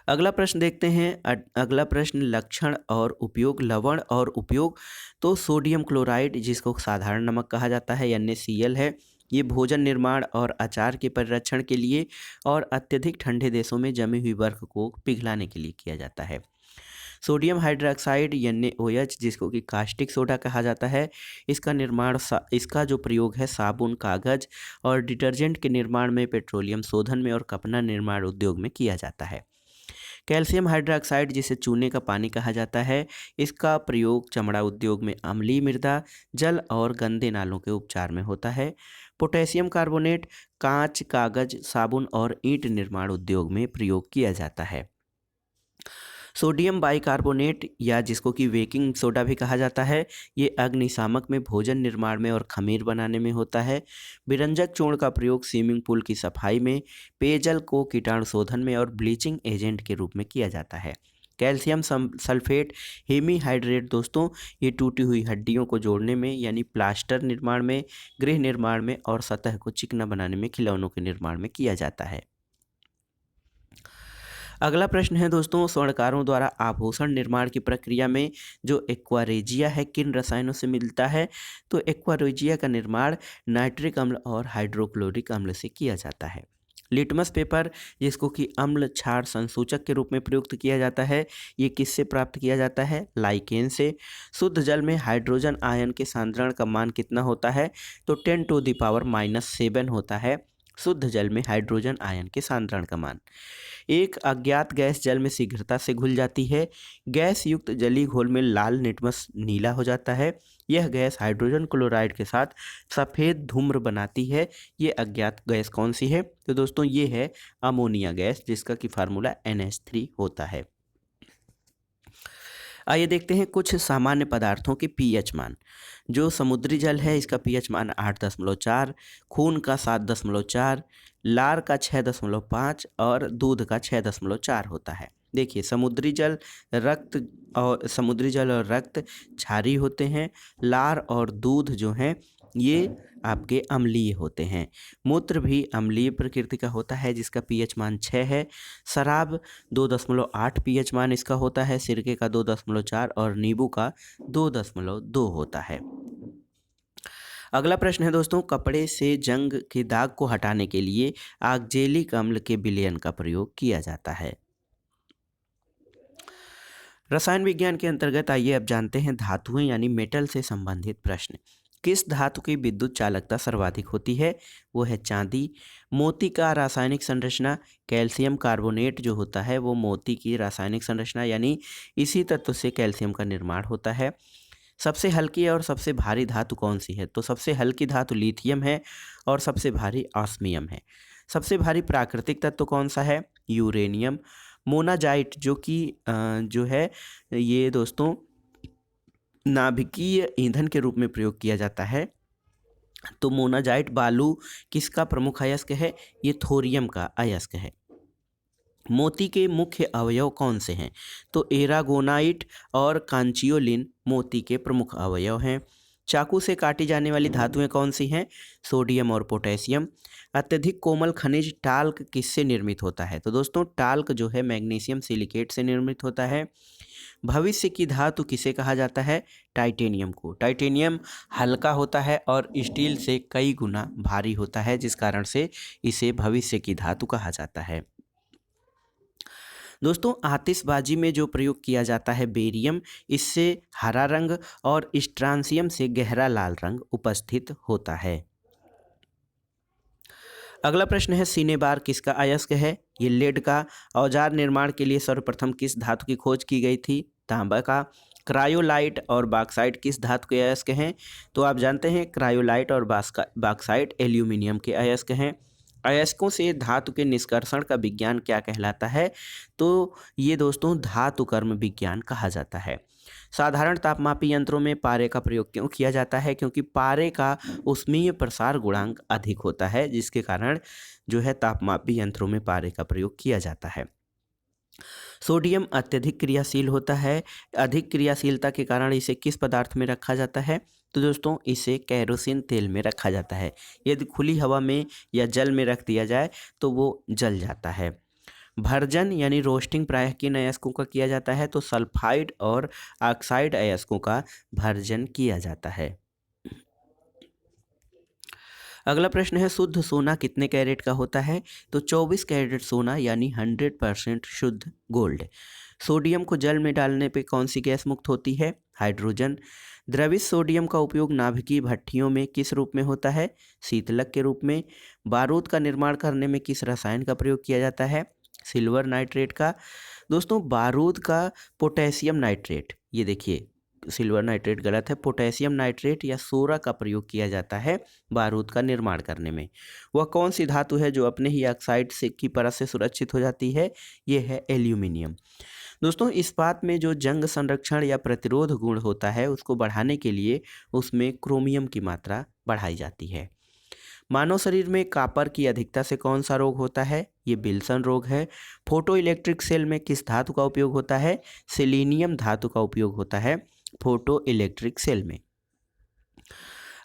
Speaker 1: अगला प्रश्न देखते हैं। अगला प्रश्न लक्षण और उपयोग, लवण और उपयोग। तो सोडियम क्लोराइड, जिसको साधारण नमक कहा जाता है, NaCl है, ये भोजन निर्माण और अचार के परिरक्षण के लिए और अत्यधिक ठंडे देशों में जमी हुई बर्फ को पिघलाने के लिए किया जाता है। सोडियम हाइड्रोक्साइड NaOH, जिसको कि कास्टिक सोडा कहा जाता है, इसका जो प्रयोग है साबुन, कागज और डिटर्जेंट के निर्माण में, पेट्रोलियम शोधन में और कपड़ा निर्माण उद्योग में किया जाता है। कैल्शियम हाइड्रोक्साइड, जिसे चूने का पानी कहा जाता है, इसका प्रयोग चमड़ा उद्योग में अम्लीय मृदा, जल और गंदे नालों के उपचार में होता है। पोटेशियम कार्बोनेट कांच, कागज, साबुन और ईंट निर्माण उद्योग में प्रयोग किया जाता है। सोडियम बाइकार्बोनेट, या जिसको कि बेकिंग सोडा भी कहा जाता है, ये अग्निशामक में, भोजन निर्माण में और खमीर बनाने में होता है। विरंजक चूर्ण का प्रयोग स्विमिंग पूल की सफाई में, पेयजल को कीटाणु शोधन में और ब्लीचिंग एजेंट के रूप में किया जाता है। कैल्शियम सल्फेट हेमीहाइड्रेट दोस्तों, ये टूटी हुई हड्डियों को जोड़ने में, यानी प्लास्टर निर्माण में, गृह निर्माण में और सतह को चिकना बनाने में, खिलौनों के निर्माण में किया जाता है। अगला प्रश्न है दोस्तों, स्वर्णकारों द्वारा आभूषण निर्माण की प्रक्रिया में जो एक्वारेजिया है, किन रसायनों से मिलता है? तो एक्वारेजिया का निर्माण नाइट्रिक अम्ल और हाइड्रोक्लोरिक अम्ल से किया जाता है। लिटमस पेपर, जिसको कि अम्ल क्षार संसूचक के रूप में प्रयुक्त किया जाता है, ये किससे प्राप्त किया जाता है? लाइकेन से। शुद्ध जल में हाइड्रोजन आयन के सांद्रण का मान कितना होता है? तो 10⁻⁻7 होता है शुद्ध जल में हाइड्रोजन आयन के सांद्रण का मान। एक अज्ञात गैस जल में शीघ्रता से घुल जाती है। गैस युक्त जलीय घोल में लाल लिटमस नीला हो जाता है। यह गैस हाइड्रोजन क्लोराइड के साथ सफ़ेद धूम्र बनाती है। ये अज्ञात गैस कौन सी है? तो दोस्तों ये है अमोनिया गैस, जिसका कि फार्मूला NH3 होता है। आइए देखते हैं कुछ सामान्य पदार्थों के पीएच मान। जो समुद्री जल है, इसका पीएच मान 8.4, खून का 7.4, लार का 6.5 और दूध का 6.4 होता है। देखिए, समुद्री जल और रक्त क्षारीय होते हैं। लार और दूध जो हैं ये आपके अम्लीय होते हैं। मूत्र भी अम्लीय प्रकृति का होता है, जिसका पीएच मान 6 है। शराब 2.8 पीएच मान इसका होता है। सिरके का 2.4 और नींबू का 2.2 होता है। अगला प्रश्न है दोस्तों, कपड़े से जंग के दाग को हटाने के लिए ऑक्जेलिक अम्ल के विलयन का प्रयोग किया जाता है। रसायन विज्ञान के अंतर्गत आइए अब जानते हैं धातुएं यानी मेटल से संबंधित प्रश्न। किस धातु की विद्युत चालकता सर्वाधिक होती है? वो है चांदी। मोती का रासायनिक संरचना, कैल्शियम कार्बोनेट जो होता है वो मोती की रासायनिक संरचना, यानी इसी तत्व से कैल्शियम का निर्माण होता है। सबसे हल्की और सबसे भारी धातु कौन सी है? तो सबसे हल्की धातु लिथियम है और सबसे भारी ऑस्मियम है। सबसे भारी प्राकृतिक तत्व कौन सा है? यूरेनियम। मोनाजाइट जो है ये दोस्तों नाभिकीय ईंधन के रूप में प्रयोग किया जाता है। तो मोनाजाइट बालू किसका प्रमुख अयस्क है? ये थोरियम का अयस्क है। मोती के मुख्य अवयव कौन से हैं? तो एरागोनाइट और कांचियोलिन मोती के प्रमुख अवयव हैं। चाकू से काटी जाने वाली धातुएं कौन सी हैं? सोडियम और पोटेशियम। अत्यधिक कोमल खनिज टाल्क किससे निर्मित होता है? तो दोस्तों टाल्क जो है मैग्नीशियम सिलिकेट से निर्मित होता है। भविष्य की धातु किसे कहा जाता है? टाइटेनियम को। टाइटेनियम हल्का होता है और स्टील से कई गुना भारी होता है, जिस कारण से इसे भविष्य की धातु कहा जाता है। दोस्तों आतिशबाजी में जो प्रयोग किया जाता है बेरियम, इससे हरा रंग और स्ट्रांसियम से गहरा लाल रंग उपस्थित होता है। अगला प्रश्न है सिनेबार किसका अयस्क है? ये लेड का। औजार निर्माण के लिए सर्वप्रथम किस धातु की खोज की गई थी? तांबा का। क्रायोलाइट और बॉक्साइट किस धातु के अयस्क हैं? तो आप जानते हैं क्रायोलाइट और बॉक्साइट एल्यूमिनियम के अयस्क हैं। अयस्कों से धातु के निष्कर्षण का विज्ञान क्या कहलाता है? तो ये दोस्तों धातु कर्म विज्ञान कहा जाता है। साधारण तापमापी यंत्रों में पारे का प्रयोग क्यों किया जाता है? क्योंकि पारे का ऊष्मीय प्रसार गुणांक अधिक होता है, जिसके कारण जो है तापमापी यंत्रों में पारे का प्रयोग किया जाता है। सोडियम अत्यधिक क्रियाशील होता है। अधिक क्रियाशीलता के कारण इसे किस पदार्थ में रखा जाता है? तो दोस्तों इसे केरोसिन तेल में रखा जाता है। यदि खुली हवा में या जल में रख दिया जाए तो वो जल जाता है। भर्जन यानी रोस्टिंग प्रायः किन अयस्कों का किया जाता है? तो सल्फाइड और ऑक्साइड अयस्कों का भर्जन किया जाता है। अगला प्रश्न है, शुद्ध सोना कितने कैरेट का होता है? तो 24 कैरेट सोना यानी 100% शुद्ध गोल्ड। सोडियम को जल में डालने पे कौन सी गैस मुक्त होती है? हाइड्रोजन। द्रवित सोडियम का उपयोग नाभिकीय भट्ठियों में किस रूप में होता है? शीतलक के रूप में। बारूद का निर्माण करने में किस रसायन का प्रयोग किया जाता है? सिल्वर नाइट्रेट का। दोस्तों बारूद का पोटेशियम नाइट्रेट, ये देखिए सिल्वर नाइट्रेट गलत है, पोटेशियम नाइट्रेट या सोरा का प्रयोग किया जाता है बारूद का निर्माण करने में। वह कौन सी धातु है जो अपने ही ऑक्साइड से की परत से सुरक्षित हो जाती है? ये है एल्यूमिनियम। दोस्तों इस्पात में जो जंग संरक्षण या प्रतिरोध गुण होता है उसको बढ़ाने के लिए उसमें क्रोमियम की मात्रा बढ़ाई जाती है। मानव शरीर में कॉपर की अधिकता से कौन सा रोग होता है? ये विल्सन रोग है। फोटो इलेक्ट्रिक सेल में किस धातु का उपयोग होता है? सेलेनियम धातु का उपयोग होता है फोटो इलेक्ट्रिक सेल में।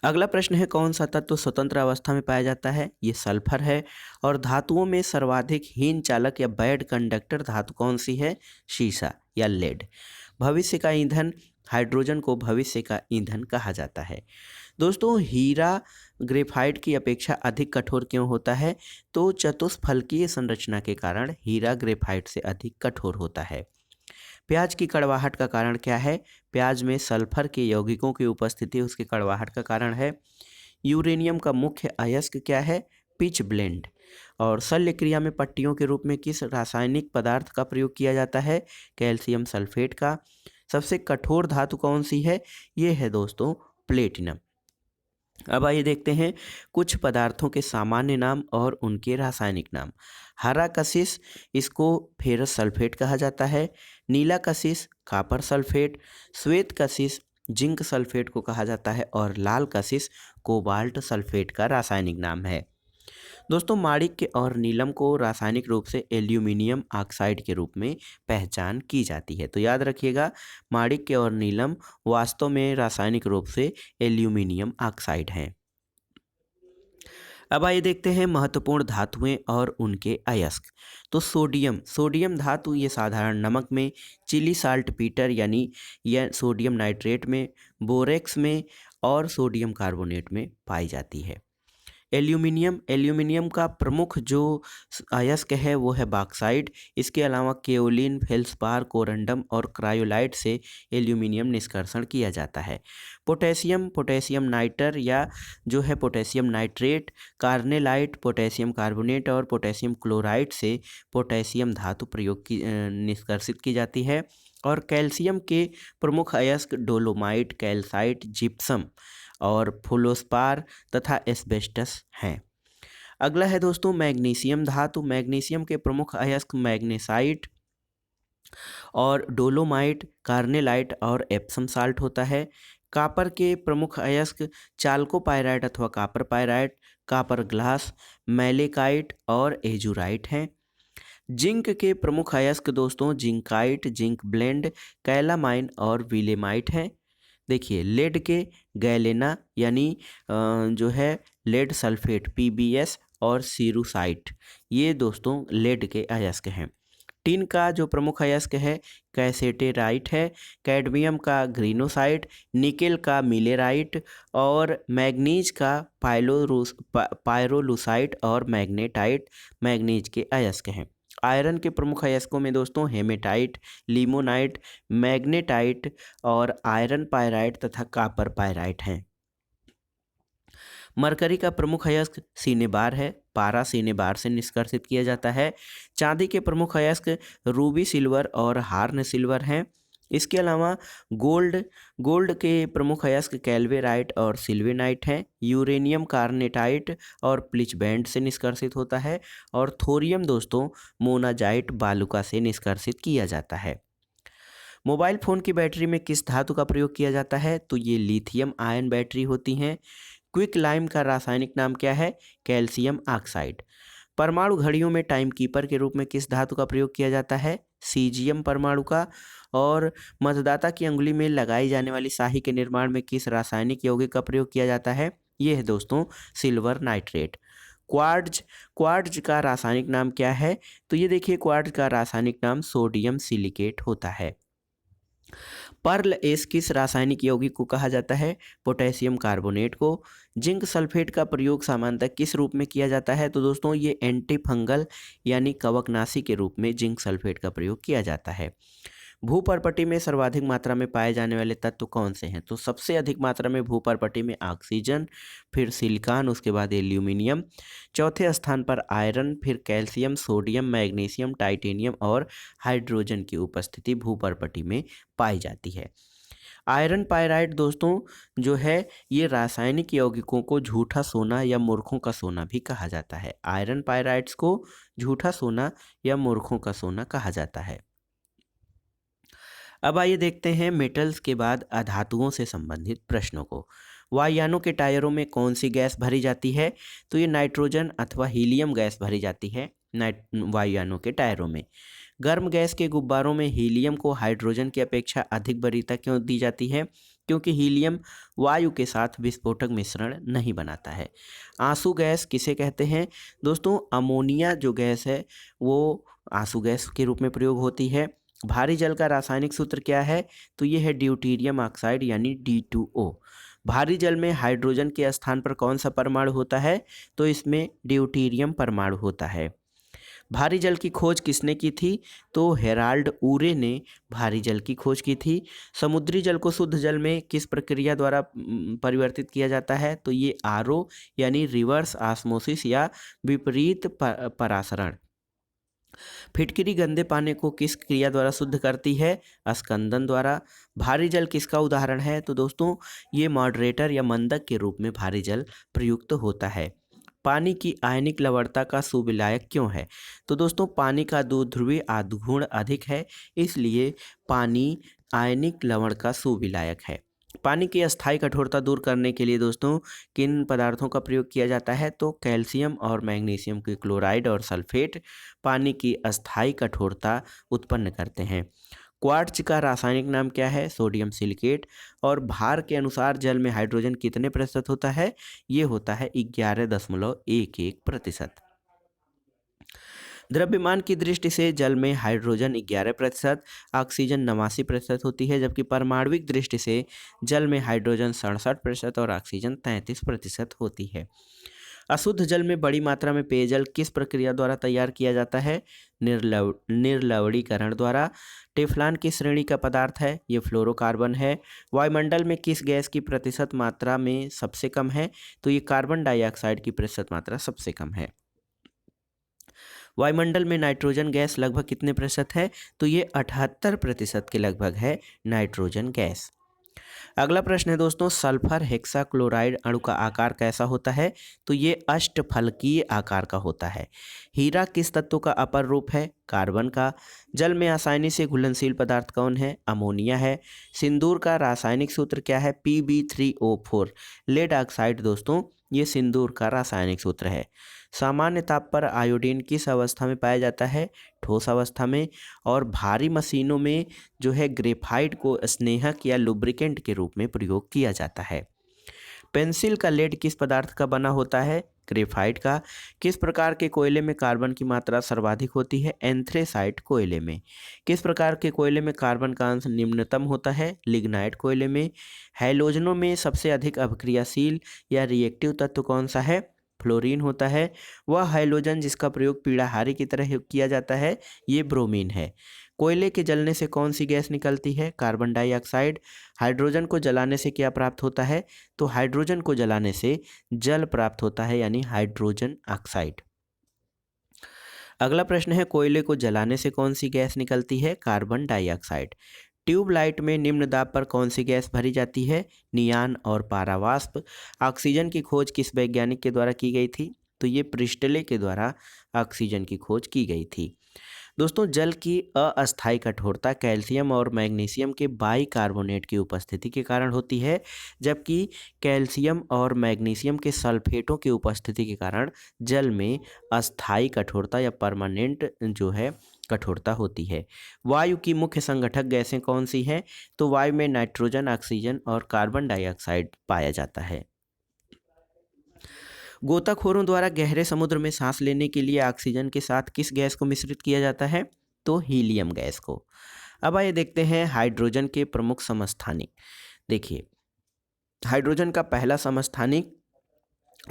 Speaker 1: अगला प्रश्न है, कौन सा तत्व स्वतंत्र अवस्था में पाया जाता है? ये सल्फर है। और धातुओं में सर्वाधिक हीन चालक या बैड कंडक्टर धातु कौन सी है? शीशा या लेड। भविष्य का ईंधन, हाइड्रोजन को भविष्य का ईंधन कहा जाता है। दोस्तों हीरा ग्रेफाइट की अपेक्षा अधिक कठोर क्यों होता है? तो चतुष्फलकीय संरचना के कारण हीरा ग्रेफाइट से अधिक कठोर होता है। प्याज की कड़वाहट का कारण क्या है? प्याज में सल्फर के यौगिकों की उपस्थिति उसके कड़वाहट का कारण है। यूरेनियम का मुख्य अयस्क क्या है? Pitch blend. और शल्य क्रिया में पट्टियों के रूप में किस रासायनिक पदार्थ का प्रयोग किया जाता है? कैल्शियम सल्फेट का। सबसे कठोर धातु कौन सी है? ये है दोस्तों प्लेटिनम। अब आइए देखते हैं कुछ पदार्थों के सामान्य नाम और उनके रासायनिक नाम। हरा कशिश, इसको फेरस सल्फेट कहा जाता है। नीला कशिश कॉपर सल्फेट। श्वेत कशिश जिंक सल्फेट को कहा जाता है। और लाल कशिश कोबाल्ट सल्फेट का रासायनिक नाम है। दोस्तों माणिक्य और नीलम को रासायनिक रूप से एल्यूमिनियम ऑक्साइड के रूप में पहचान की जाती है। तो याद रखिएगा माणिक्य और नीलम वास्तव में रासायनिक रूप से एल्यूमिनियम ऑक्साइड हैं। अब आइए देखते हैं महत्वपूर्ण धातुएं और उनके अयस्क। तो सोडियम धातु ये साधारण नमक में, चिली साल्ट पीटर यानी यह सोडियम नाइट्रेट में, बोरेक्स में और सोडियम कार्बोनेट में पाई जाती है। एल्यूमिनियम का प्रमुख जो अयस्क है वो है बॉक्साइट। इसके अलावा केओलिन, फेल्सपार, कोरंडम और क्रायोलाइट से एल्यूमिनियम निष्कर्षण किया जाता है। पोटेशियम नाइटर या जो है potassium nitrate, carnallite, potassium carbonate और पोटेशियम क्लोराइड से पोटेशियम धातु प्रयोग की निष्कर्षित की जाती है। और कैल्शियम के प्रमुख अयस्क डोलोमाइट, कैल्साइट, जिप्सम और फ्लोस्पार तथा एस्बेस्टस हैं। अगला है दोस्तों मैग्नीशियम धातु। मैग्नीशियम के प्रमुख अयस्क मैग्नेसाइट और डोलोमाइट, कार्नेलाइट और एप्सम साल्ट होता है। कॉपर के प्रमुख अयस्क चाल्कोपाइराइट अथवा copper pyrite, copper glass, malachite और एजुराइट हैं। जिंक के प्रमुख अयस्क दोस्तों जिंकाइट, जिंक ब्लेंड, कैलामाइन और विलेमाइट हैं। देखिए लेड के गैलेना यानी जो है लेड सल्फेट PbS और सीरूसाइट, ये दोस्तों लेड के अयस्क हैं। टिन का जो प्रमुख अयस्क है कैसेटेराइट है। कैडमियम का ग्रीनोसाइट, निकेल का मिलेराइट और मैग्नीज का पायरोलुसाइट और मैग्नेटाइट मैग्नीज के अयस्क हैं। आयरन के प्रमुख अयस्कों में दोस्तों हेमेटाइट, लिमोनाइट, मैग्नेटाइट और आयरन पायराइट तथा कॉपर पायराइट हैं। मरकरी का प्रमुख अयस्क सिनेबार है। पारा सिनेबार से निष्कर्षित किया जाता है। चांदी के प्रमुख अयस्क रूबी सिल्वर और हार्न सिल्वर हैं। इसके अलावा गोल्ड गोल्ड के प्रमुख अयस्क कैल्वेराइट और सिल्वेनाइट हैं। यूरेनियम कार्नेटाइट और प्लिचबैंड से निष्कर्षित होता है और थोरियम दोस्तों मोनाजाइट बालुका से निष्कर्षित किया जाता है। मोबाइल फ़ोन की बैटरी में किस धातु का प्रयोग किया जाता है? तो ये लिथियम आयन बैटरी होती हैं। क्विक लाइम का रासायनिक नाम क्या है? Calcium oxide. परमाणु घड़ियों में टाइम कीपर के रूप में किस धातु का प्रयोग किया जाता है? सीजियम परमाणु का। और मतदाता की अंगुली में लगाई जाने वाली स्याही के निर्माण में किस रासायनिक यौगिक का प्रयोग किया जाता है? ये है दोस्तों सिल्वर नाइट्रेट। क्वार्ट्ज क्वार्ट्ज का रासायनिक नाम क्या है? तो ये देखिए क्वार्ट्ज का रासायनिक नाम सोडियम सिलिकेट होता है। पर्ल एस किस रासायनिक यौगिक को कहा जाता है? पोटेशियम कार्बोनेट को। जिंक सल्फेट का प्रयोग सामान्यतः किस रूप में किया जाता है? तो दोस्तों ये एंटी फंगल यानी कवकनाशी के रूप में जिंक सल्फेट का प्रयोग किया जाता है। भूपर्पटी में सर्वाधिक मात्रा में पाए जाने वाले तत्व कौन से हैं? तो सबसे अधिक मात्रा में भूपर्पटी में ऑक्सीजन, फिर सिलिकॉन, उसके बाद एल्यूमिनियम, चौथे स्थान पर आयरन, फिर कैल्शियम, सोडियम, मैग्नीशियम, टाइटेनियम और हाइड्रोजन की उपस्थिति भूपर्पटी में पाई जाती है। आयरन पायराइड दोस्तों जो है ये रासायनिक यौगिकों को झूठा सोना या मूर्खों का सोना भी कहा जाता है। आयरन पायराइड्स को झूठा सोना या मूर्खों का सोना कहा जाता है। अब आइए देखते हैं मेटल्स के बाद अधातुओं से संबंधित प्रश्नों को। वायुयानों के टायरों में कौन सी गैस भरी जाती है? तो ये नाइट्रोजन अथवा हीलियम गैस भरी जाती है वायुयानों के टायरों में। गर्म गैस के गुब्बारों में हीलियम को हाइड्रोजन की अपेक्षा अधिक वरीयता क्यों दी जाती है? क्योंकि हीलियम वायु के साथ विस्फोटक मिश्रण नहीं बनाता है। आंसू गैस किसे कहते हैं? दोस्तों अमोनिया जो गैस है वो आंसू गैस के रूप में प्रयोग होती है। भारी जल का रासायनिक सूत्र क्या है? तो ये है ड्यूटेरियम ऑक्साइड यानी D2O। भारी जल में हाइड्रोजन के स्थान पर कौन सा परमाणु होता है? तो इसमें ड्यूटेरियम परमाणु होता है। भारी जल की खोज किसने की थी? तो हेराल्ड ऊरे ने भारी जल की खोज की थी। समुद्री जल को शुद्ध जल में किस प्रक्रिया द्वारा परिवर्तित किया जाता है? तो ये आरओ यानी रिवर्स ऑस्मोसिस या विपरीत परासरण। फिटकिरी गंदे पानी को किस क्रिया द्वारा शुद्ध करती है? स्कंदन द्वारा। भारी जल किसका उदाहरण है? तो दोस्तों ये मॉडरेटर या मंदक के रूप में भारी जल प्रयुक्त होता है। पानी की आयनिक लवणता का सुविलायक क्यों है? तो दोस्तों पानी का द्विध्रुवीय आद्यगुण अधिक है, इसलिए पानी आयनिक लवण का सुविलायक है। पानी की अस्थायी कठोरता दूर करने के लिए दोस्तों किन पदार्थों का प्रयोग किया जाता है? तो कैल्शियम और मैग्नीशियम के क्लोराइड और सल्फेट पानी की अस्थायी कठोरता उत्पन्न करते हैं। क्वार्ट्ज का रासायनिक नाम क्या है? Sodium silicate. और भार के अनुसार जल में हाइड्रोजन कितने प्रतिशत होता है? ये होता है 11.11%। द्रव्यमान की दृष्टि से जल में हाइड्रोजन 11%, ऑक्सीजन 89% होती है, जबकि परमाणविक दृष्टि से जल में हाइड्रोजन 67% और ऑक्सीजन 33% होती है। अशुद्ध जल में बड़ी मात्रा में पेयजल किस प्रक्रिया द्वारा तैयार किया जाता है? निर्लवणीकरण द्वारा। टेफ्लॉन किस श्रेणी का पदार्थ है? ये फ्लोरोकार्बन है। वायुमंडल में किस गैस की प्रतिशत मात्रा में सबसे कम है? तो ये कार्बन डाइऑक्साइड की प्रतिशत मात्रा सबसे कम है। वायुमंडल में नाइट्रोजन गैस लगभग कितने प्रतिशत है? तो ये 78% के लगभग है नाइट्रोजन गैस। अगला प्रश्न है दोस्तों सल्फर हेक्साक्लोराइड अणु का आकार कैसा होता है? तो ये अष्टफलकीय आकार का होता है। हीरा किस तत्व का अपर रूप है? कार्बन का। जल में आसानी से घुलनशील पदार्थ कौन है? अमोनिया है। सिंदूर का रासायनिक सूत्र क्या है? Pb3O4। लेड ऑक्साइड दोस्तों ये सिंदूर का रासायनिक सूत्र है। सामान्य ताप पर आयोडीन किस अवस्था में पाया जाता है? ठोस अवस्था में। और भारी मशीनों में जो है ग्रेफाइट को स्नेहक या लुब्रिकेंट के रूप में प्रयोग किया जाता है। पेंसिल का लेड किस पदार्थ का बना होता है? ग्रेफाइट का। किस प्रकार के कोयले में कार्बन की मात्रा सर्वाधिक होती है? एंथ्रेसाइट कोयले में। किस प्रकार के कोयले में कार्बन का अंश निम्नतम होता है? लिग्नाइट कोयले में। हैलोजनों में सबसे अधिक अभिक्रियाशील या रिएक्टिव तत्व कौन सा है? फ्लोरीन होता है। वह हाइड्रोजन जिसका प्रयोग पीड़ाहारी की तरह किया जाता है ये ब्रोमीन है। कोयले के जलने से कौन सी गैस निकलती है? Carbon dioxide. हाइड्रोजन को जलाने से क्या प्राप्त होता है? तो हाइड्रोजन को जलाने से जल प्राप्त होता है यानी हाइड्रोजन ऑक्साइड। अगला प्रश्न है कोयले को जलाने से कौन सी गैस निकलती है? Carbon dioxide. ट्यूबलाइट में निम्न दाब पर कौन सी गैस भरी जाती है? नियान और पारावाष्प। ऑक्सीजन की खोज किस वैज्ञानिक के द्वारा की गई थी? तो ये प्रिस्टले के द्वारा ऑक्सीजन की खोज की गई थी। दोस्तों, जल की अस्थायी कठोरता कैल्शियम और मैग्नीशियम के बाइकार्बोनेट की उपस्थिति के कारण होती है, जबकि कैल्शियम और मैग्नीशियम के सल्फेटों की उपस्थिति के कारण जल में अस्थायी कठोरता या परमानेंट जो है कठोरता होती है। वायु की मुख्य संगठक गैसें कौन सी हैं? तो वायु में नाइट्रोजन, ऑक्सीजन और कार्बन डाइऑक्साइड पाया जाता है। गोताखोरों द्वारा गहरे समुद्र में सांस लेने के लिए ऑक्सीजन के साथ किस गैस को मिश्रित किया जाता है? तो हीलियम गैस को। अब आइए देखते हैं हाइड्रोजन के प्रमुख समस्थानिक। देखिए, हाइड्रोजन का पहला समस्थानिक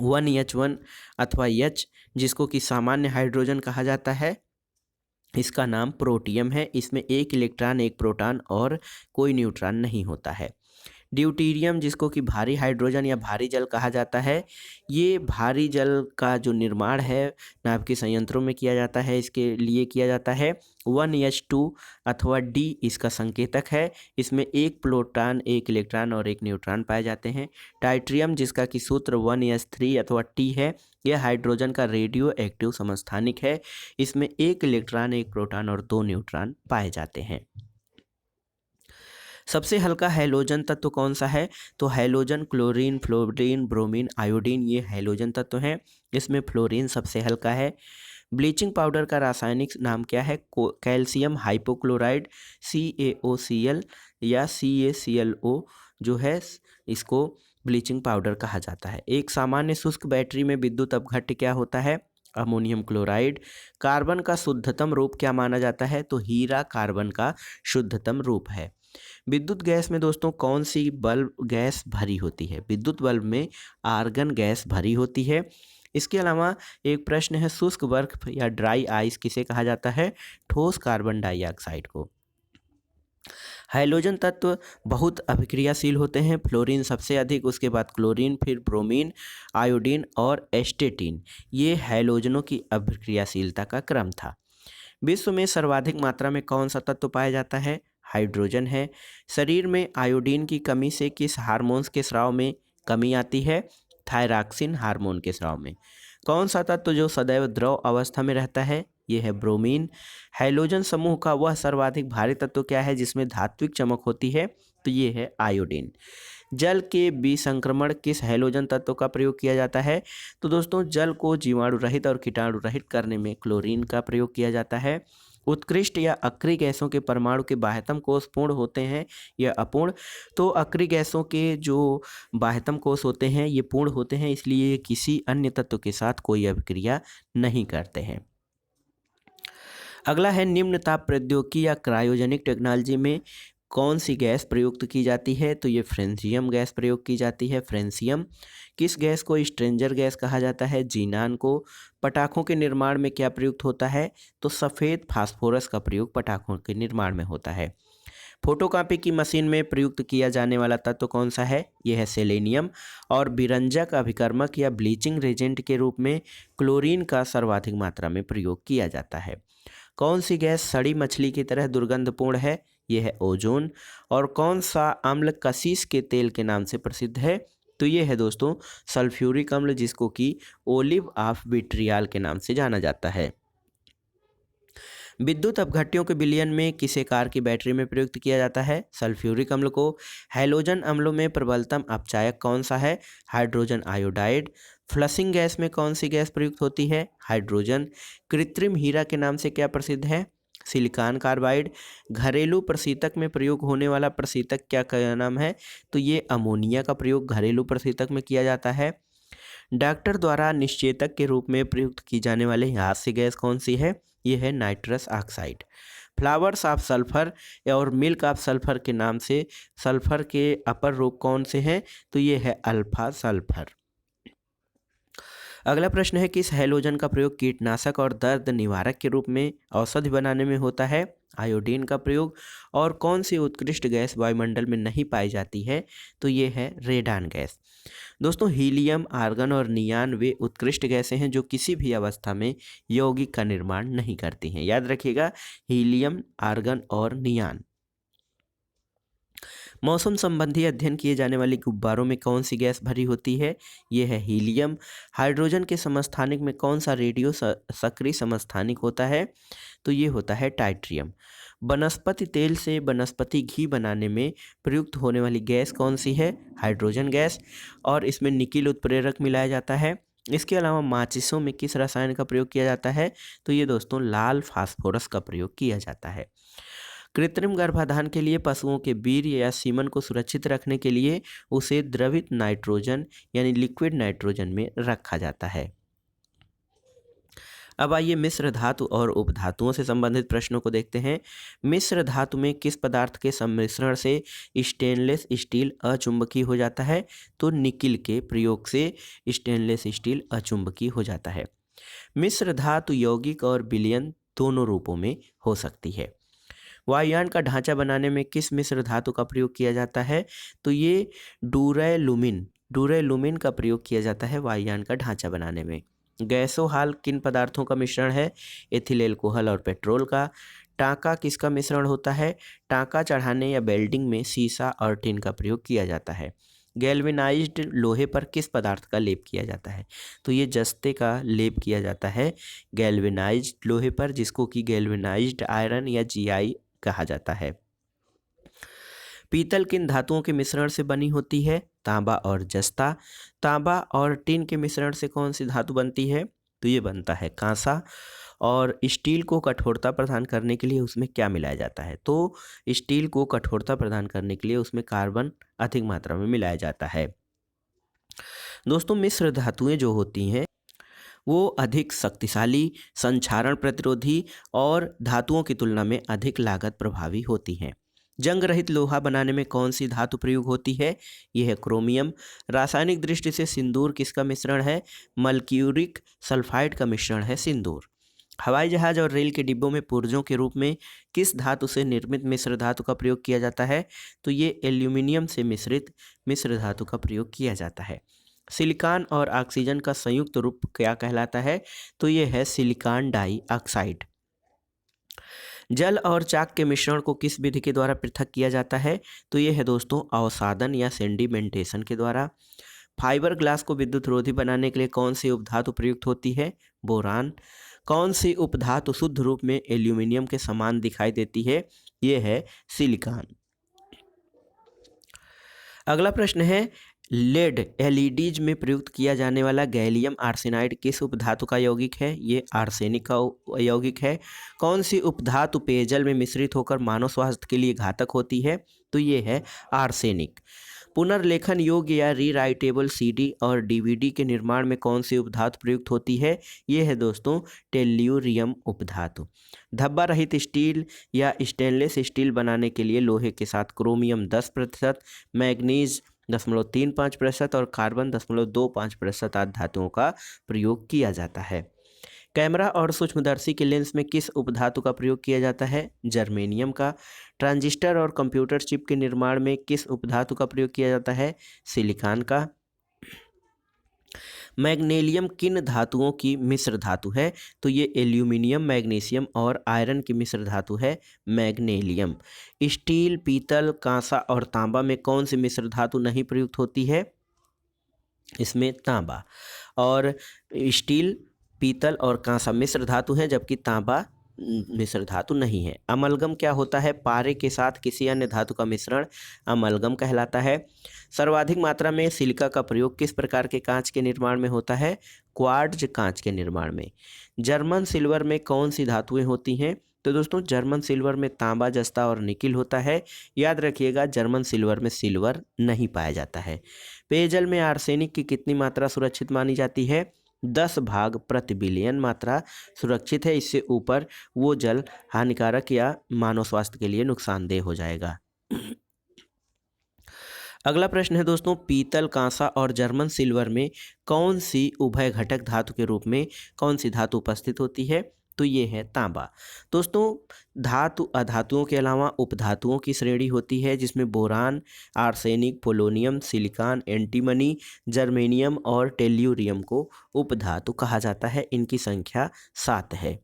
Speaker 1: 1H1 अथवा H, जिसको कि सामान्य हाइड्रोजन कहा जाता है। इसका नाम प्रोटियम है। इसमें एक इलेक्ट्रॉन, एक प्रोटॉन और कोई न्यूट्रॉन नहीं होता है। ड्यूटीरियम, जिसको कि भारी हाइड्रोजन या भारी जल कहा जाता है, ये भारी जल का जो निर्माण है नाभिकीय के संयंत्रों में किया जाता है। इसके लिए किया जाता है 1H2 अथवा D इसका संकेतक है। इसमें एक प्रोटॉन, एक इलेक्ट्रॉन और एक न्यूट्रॉन पाए जाते हैं। टाइट्रियम, जिसका कि सूत्र 1S3 अथवा T है, यह हाइड्रोजन का रेडियो एक्टिव समस्थानिक है। इसमें एक इलेक्ट्रॉन, एक प्रोटॉन और दो न्यूट्रॉन पाए जाते हैं। सबसे हल्का हैलोजन तत्व कौन सा है? तो halogen chlorine, fluorine, bromine, iodine, ये हैलोजन तत्व हैं। इसमें फ्लोरीन सबसे हल्का है। ब्लीचिंग पाउडर का रासायनिक नाम क्या है? कैल्शियम हाइपोक्लोराइड, CaOCl या CaClO जो है, इसको ब्लीचिंग पाउडर कहा जाता है। एक सामान्य शुष्क बैटरी में विद्युत अपघट्य क्या होता है? Ammonium chloride. कार्बन का शुद्धतम रूप क्या माना जाता है? तो हीरा कार्बन का शुद्धतम रूप है। विद्युत गैस में दोस्तों कौन सी बल्ब गैस भरी होती है? विद्युत बल्ब में आर्गन गैस भरी होती है। इसके अलावा एक प्रश्न है, शुष्क बर्फ या ड्राई आइस किसे कहा जाता है? ठोस कार्बन डाइऑक्साइड को। हैलोजन तत्व बहुत अभिक्रियाशील होते हैं। फ्लोरीन सबसे अधिक, उसके बाद क्लोरीन, फिर ब्रोमीन, आयोडीन और एस्टेटीन। ये हैलोजनों की अभिक्रियाशीलता का क्रम था। विश्व में सर्वाधिक मात्रा में कौन सा तत्व पाया जाता है? हाइड्रोजन है। शरीर में आयोडीन की कमी से किस हार्मोन्स के स्राव में कमी आती है? थायरॉक्सिन हार्मोन के स्राव में। कौन सा तत्व जो सदैव द्रव अवस्था में रहता है? ये है ब्रोमीन। हैलोजन समूह का वह सर्वाधिक भारी तत्व क्या है जिसमें धात्विक चमक होती है? तो ये है आयोडीन। जल के विसंक्रमण किस हैलोजन तत्व का प्रयोग किया जाता है? तो दोस्तों, जल को जीवाणु रहित और कीटाणु रहित करने में क्लोरीन का प्रयोग किया जाता है। उत्कृष्ट या अक्रिय गैसों के परमाणु के बाह्यतम कोष पूर्ण होते हैं या अपूर्ण? तो अक्रिय गैसों के जो बाह्यतम कोष होते हैं ये पूर्ण होते हैं, इसलिए ये किसी अन्य तत्व के साथ कोई अभिक्रिया नहीं करते हैं। अगला है, निम्न ताप प्रौद्योगिकी या क्रायोजेनिक टेक्नोलॉजी में कौन सी गैस प्रयुक्त की जाती है? तो ये फ्रेंसियम गैस प्रयोग की जाती है। फ्रेंसियम। किस गैस को स्ट्रेंजर गैस कहा जाता है? जीनान को। पटाखों के निर्माण में क्या प्रयुक्त होता है? तो सफ़ेद फास्फोरस का प्रयोग पटाखों के निर्माण में होता है। फोटोकॉपी की मशीन में प्रयुक्त किया जाने वाला तत्व कौन सा है? यह है सेलेनियम। और विरंजक अभिकर्मक या ब्लीचिंग रेजेंट के रूप में क्लोरीन का सर्वाधिक मात्रा में प्रयोग किया जाता है। कौन सी गैस सड़ी मछली की तरह दुर्गंधपूर्ण है? यह है ओजोन। और कौन सा अम्ल कशिश के तेल के नाम से प्रसिद्ध है? तो ये है दोस्तों सल्फ्यूरिक अम्ल, जिसको कि ओलिव ऑफ विट्रियाल के नाम से जाना जाता है। विद्युत अपघट्यों के विलयन में किसे कार की बैटरी में प्रयुक्त किया जाता है? सल्फ्यूरिक अम्ल को। हैलोजन अम्लों में प्रबलतम अपचायक कौन सा है? Hydrogen iodide. फ्लशिंग गैस में कौन सी गैस प्रयुक्त होती है? हाइड्रोजन। कृत्रिम हीरा के नाम से क्या प्रसिद्ध है? Silicon carbide. घरेलू प्रशीतक में प्रयोग होने वाला प्रशीतक क्या नाम है? तो ये अमोनिया का प्रयोग घरेलू प्रशीतक में किया जाता है। डॉक्टर द्वारा निश्चेतक के रूप में प्रयुक्त की जाने वाली हास्य गैस कौन सी है? यह है nitrous oxide. Flowers of sulphur और मिल्क ऑफ सल्फर के नाम से सल्फर के अपर रूप कौन से हैं? तो ये है अल्फा सल्फर। अगला प्रश्न है, किस हैलोजन का प्रयोग कीटनाशक और दर्द निवारक के रूप में औषधि बनाने में होता है? आयोडीन का प्रयोग। और कौन सी उत्कृष्ट गैस वायुमंडल में नहीं पाई जाती है? तो ये है रेडान गैस। दोस्तों, हीलियम, आर्गन और नियान वे उत्कृष्ट गैसें हैं जो किसी भी अवस्था में यौगिक का निर्माण नहीं करती हैं। याद रखिएगा, हीलियम, आर्गन और नियान। मौसम संबंधी अध्ययन किए जाने वाले गुब्बारों में कौन सी गैस भरी होती है? ये है हीलियम। हाइड्रोजन के समस्थानिक में कौन सा रेडियो सक्रिय समस्थानिक होता है? तो ये होता है टाइट्रियम। वनस्पति तेल से वनस्पति घी बनाने में प्रयुक्त होने वाली गैस कौन सी है? Hydrogen gas. और इसमें निकिल उत्प्रेरक मिलाया जाता है। इसके अलावा माचिसों में किस रसायन का प्रयोग किया जाता है? तो ये दोस्तों लाल फास्फोरस का प्रयोग किया जाता है। कृत्रिम गर्भाधान के लिए पशुओं के वीर्य या सीमन को सुरक्षित रखने के लिए उसे द्रवित नाइट्रोजन यानी लिक्विड नाइट्रोजन में रखा जाता है। अब आइए मिश्र धातु और उपधातुओं से संबंधित प्रश्नों को देखते हैं। मिश्र धातु में किस पदार्थ के सम्मिश्रण से स्टेनलेस स्टील अचुंबकीय हो जाता है? तो निकिल के प्रयोग से स्टेनलेस स्टील अचुंबकीय हो जाता है। मिश्र धातु यौगिक और विलयन दोनों रूपों में हो सकती है। वायुयान का ढांचा बनाने में किस मिश्र धातु का प्रयोग किया जाता है? तो ये डूरेलुमिन का प्रयोग किया जाता है वायुयान का ढांचा बनाने में। गैसोहाल किन पदार्थों का मिश्रण है? एथिल अल्कोहल और पेट्रोल का। टांका किसका मिश्रण होता है? टांका चढ़ाने या वेल्डिंग में सीसा और टिन का प्रयोग किया जाता है। गैल्वेनाइज्ड लोहे पर किस पदार्थ का लेप किया जाता है? तो ये जस्ते का लेप किया जाता है गैल्वेनाइज्ड लोहे पर, जिसको कि गैल्वेनाइज्ड आयरन या जीआई कहा जाता है। पीतल किन धातुओं के मिश्रण से बनी होती है? तांबा और जस्ता। तांबा और टिन के मिश्रण से कौन सी धातु बनती है? तो ये बनता है कांसा। और स्टील को कठोरता प्रदान करने के लिए उसमें क्या मिलाया जाता है? तो स्टील को कठोरता प्रदान करने के लिए उसमें कार्बन अधिक मात्रा में मिलाया जाता है। दोस्तों मिश्र धातुएं जो होती हैं वो अधिक शक्तिशाली, संक्षारण प्रतिरोधी और धातुओं की तुलना में अधिक लागत प्रभावी होती हैं। जंग रहित लोहा बनाने में कौन सी धातु प्रयोग होती है? यह है क्रोमियम। रासायनिक दृष्टि से सिंदूर किसका मिश्रण है? मर्क्यूरिक सल्फाइड का मिश्रण है सिंदूर। हवाई जहाज और रेल के डिब्बों में पुर्जों के रूप में किस धातु से निर्मित मिश्र धातु का प्रयोग किया जाता है? तो ये एल्यूमिनियम से मिश्रित मिश्र धातु का प्रयोग किया जाता है। सिलिकॉन और ऑक्सीजन का संयुक्त रूप क्या कहलाता है? तो ये है सिलिकॉन डाइऑक्साइड। जल और चाक के मिश्रण को किस विधि के द्वारा पृथक किया जाता है? तो ये है दोस्तों अवसादन या सेडिमेंटेशन के द्वारा। फाइबर ग्लास को विद्युत रोधी बनाने के लिए कौन सी उपधातु प्रयुक्त होती है? बोरान। कौन सी उपधातु शुद्ध रूप में एल्यूमिनियम के समान दिखाई देती है? ये है सिलिकॉन। अगला प्रश्न है लेड एलईडीज में प्रयुक्त किया जाने वाला गैलियम आर्सेनाइड किस उपधातु का यौगिक है? ये आर्सेनिक का यौगिक है। कौन सी उपधातु पेयजल में मिश्रित होकर मानव स्वास्थ्य के लिए घातक होती है? तो ये है आर्सेनिक। पुनर्लेखन योग्य या रीराइटेबल सीडी और डीवीडी के निर्माण में कौन सी उपधातु प्रयुक्त होती है? ये है दोस्तों टेल्यूरियम उपधातु। धब्बा रहित स्टील या स्टेनलेस स्टील बनाने के लिए लोहे के साथ क्रोमियम 10%, मैग्नीज 0.35% और कार्बन 0.25% आदि धातुओं का प्रयोग किया जाता है। कैमरा और सूक्ष्मदर्शी के लेंस में किस उपधातु का प्रयोग किया जाता है? जर्मेनियम का। ट्रांजिस्टर और कंप्यूटर चिप के निर्माण में किस उपधातु का प्रयोग किया जाता है? सिलिकॉन का। मैग्नीशियम किन धातुओं की मिश्र धातु है? तो ये एल्यूमिनियम, मैग्नीशियम और आयरन की मिश्र धातु है मैग्नीशियम। स्टील, पीतल, कांसा और तांबा में कौन सी मिश्र धातु नहीं प्रयुक्त होती है? इसमें तांबा। और स्टील, पीतल और कांसा मिश्र धातु हैं, जबकि तांबा मिश्र धातु नहीं है। अमलगम क्या होता है? पारे के साथ किसी अन्य धातु का मिश्रण अमलगम कहलाता है। सर्वाधिक मात्रा में सिलिका का प्रयोग किस प्रकार के कांच के निर्माण में होता है? क्वार्ट्ज कांच के निर्माण में। जर्मन सिल्वर में कौन सी धातुएं होती हैं? तो दोस्तों जर्मन सिल्वर में तांबा, जस्ता और निकिल होता है। याद रखिएगा जर्मन सिल्वर में सिल्वर नहीं पाया जाता है। पेयजल में आर्सेनिक की कितनी मात्रा सुरक्षित मानी जाती है? 10 भाग प्रति बिलियन मात्रा सुरक्षित है। इससे ऊपर वो जल हानिकारक या मानव स्वास्थ्य के लिए नुकसानदेह हो जाएगा। अगला प्रश्न है दोस्तों पीतल, कांसा और जर्मन सिल्वर में कौन सी उभय घटक धातु के रूप में कौन सी धातु उपस्थित होती है? तो ये है तांबा। दोस्तों धातु अधातुओं के अलावा उपधातुओं की श्रेणी होती है, जिसमें boron, arsenic, polonium, silicon, antimony, germanium और टेल्यूरियम को उपधातु कहा जाता है। इनकी संख्या 7 है।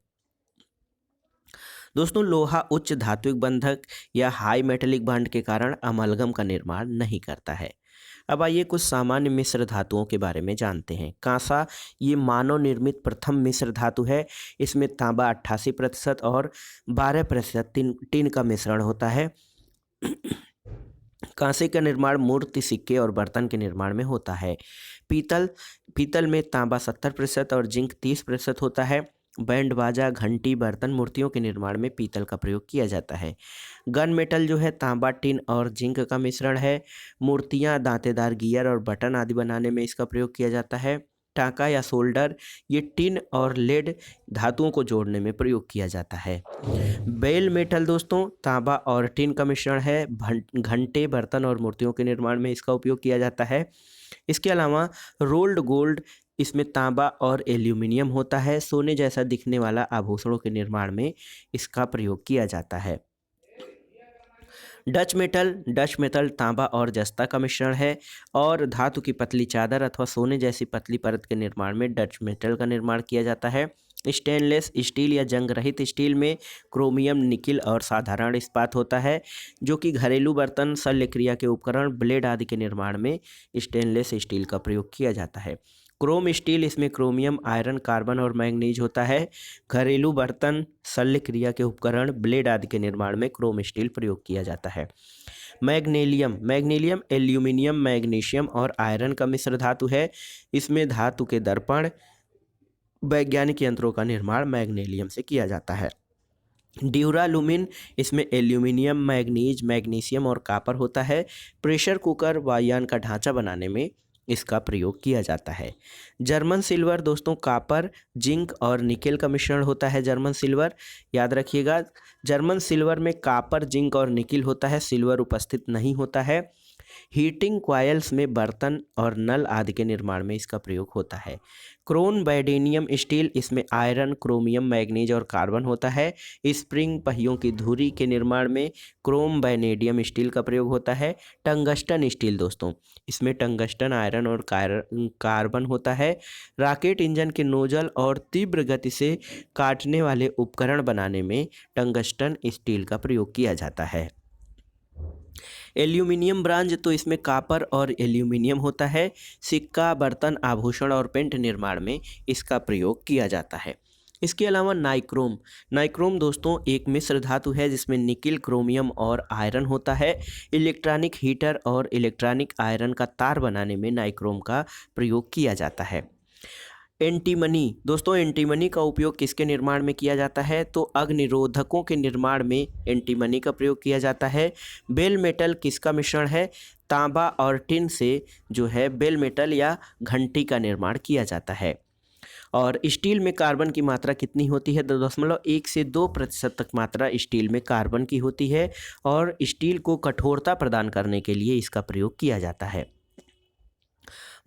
Speaker 1: दोस्तों लोहा उच्च धात्विक बंधक या हाई मेटेलिक बॉन्ड के कारण अमलगम का निर्माण नहीं करता है। अब आइए कुछ सामान्य मिश्र धातुओं के बारे में जानते हैं। कांसा ये मानव निर्मित प्रथम मिश्र धातु है। इसमें तांबा 88% और 12% टिन का मिश्रण होता है। कांसे का निर्माण मूर्ति, सिक्के और बर्तन के निर्माण में होता है। पीतल में तांबा 70% और जिंक 30% होता है। बैंड बाजा, घंटी, बर्तन, मूर्तियों के निर्माण में पीतल का प्रयोग किया जाता है। गन मेटल जो है तांबा, टिन और जिंक का मिश्रण है। मूर्तियां, दांतेदार गियर और बटन आदि बनाने में इसका प्रयोग किया जाता है। टांका या सोल्डर ये टिन और लेड धातुओं को जोड़ने में प्रयोग किया जाता है। बेल मेटल दोस्तों तांबा और टिन का मिश्रण है। घंटे, बर्तन और मूर्तियों के निर्माण में इसका उपयोग किया जाता है। इसके अलावा रोल्ड गोल्ड, इसमें तांबा और एल्यूमिनियम होता है। सोने जैसा दिखने वाला आभूषणों के निर्माण में इसका प्रयोग किया जाता है। डच मेटल तांबा और जस्ता का मिश्रण है और धातु की पतली चादर अथवा सोने जैसी पतली परत के निर्माण में डच मेटल का निर्माण किया जाता है। स्टेनलेस स्टील या जंग रहित स्टील में क्रोमियम, निकिल और साधारण इस्पात होता है, जो कि घरेलू बर्तन, शल्य क्रिया के उपकरण, ब्लेड आदि के निर्माण में स्टेनलेस स्टील का प्रयोग किया जाता है। क्रोम स्टील, इसमें क्रोमियम, आयरन, कार्बन और मैंगनीज होता है। घरेलू बर्तन, शल्य क्रिया के उपकरण, ब्लेड आदि के निर्माण में क्रोम स्टील प्रयोग किया जाता है। मैग्नीशियम एल्यूमिनियम, मैग्नीशियम और आयरन का मिश्र धातु है। इसमें धातु के दर्पण, वैज्ञानिक यंत्रों का निर्माण मैग्नीशियम से किया जाता है। ड्यूरालुमिन, इसमें एल्यूमिनियम, मैग्नीज, मैग्नीशियम और कॉपर होता है। प्रेशर कुकर, वायुयान का ढांचा बनाने में इसका प्रयोग किया जाता है। जर्मन सिल्वर दोस्तों कॉपर, जिंक और निकेल का मिश्रण होता है। जर्मन सिल्वर याद रखिएगा, जर्मन सिल्वर में कॉपर, जिंक और निकेल होता है, सिल्वर उपस्थित नहीं होता है। हीटिंग कॉयल्स में बर्तन और नल आदि के निर्माण में इसका प्रयोग होता है। क्रोन वैडेनियम स्टील, इसमें आयरन, क्रोमियम, मैग्नीज और कार्बन होता है। स्प्रिंग पहियों की धुरी के निर्माण में क्रोम वैनेडियम स्टील का प्रयोग होता है। टंगस्टन स्टील दोस्तों, इसमें टंगस्टन, आयरन और कार्बन होता है। रॉकेट इंजन के नोजल और तीव्र गति से काटने वाले उपकरण बनाने में टंगस्टन स्टील का प्रयोग किया जाता है। एल्यूमिनियम ब्रांज, तो इसमें कॉपर और एल्यूमिनियम होता है। सिक्का, बर्तन, आभूषण और पेंट निर्माण में इसका प्रयोग किया जाता है। इसके अलावा नाइक्रोम दोस्तों एक मिश्र धातु है जिसमें निकिल, क्रोमियम और आयरन होता है। इलेक्ट्रॉनिक हीटर और इलेक्ट्रॉनिक आयरन का तार बनाने में नाइक्रोम का प्रयोग किया जाता है। एंटीमनी दोस्तों, एंटीमनी का उपयोग किसके निर्माण में किया जाता है? तो अग्निरोधकों के निर्माण में एंटीमनी का प्रयोग किया जाता है। बेल मेटल किसका मिश्रण है? तांबा और टिन से जो है बेल मेटल या घंटी का निर्माण किया जाता है। और स्टील में कार्बन की मात्रा कितनी होती है? 2.1 से 2% तक मात्रा स्टील में कार्बन की होती है और स्टील को कठोरता प्रदान करने के लिए इसका प्रयोग किया जाता है।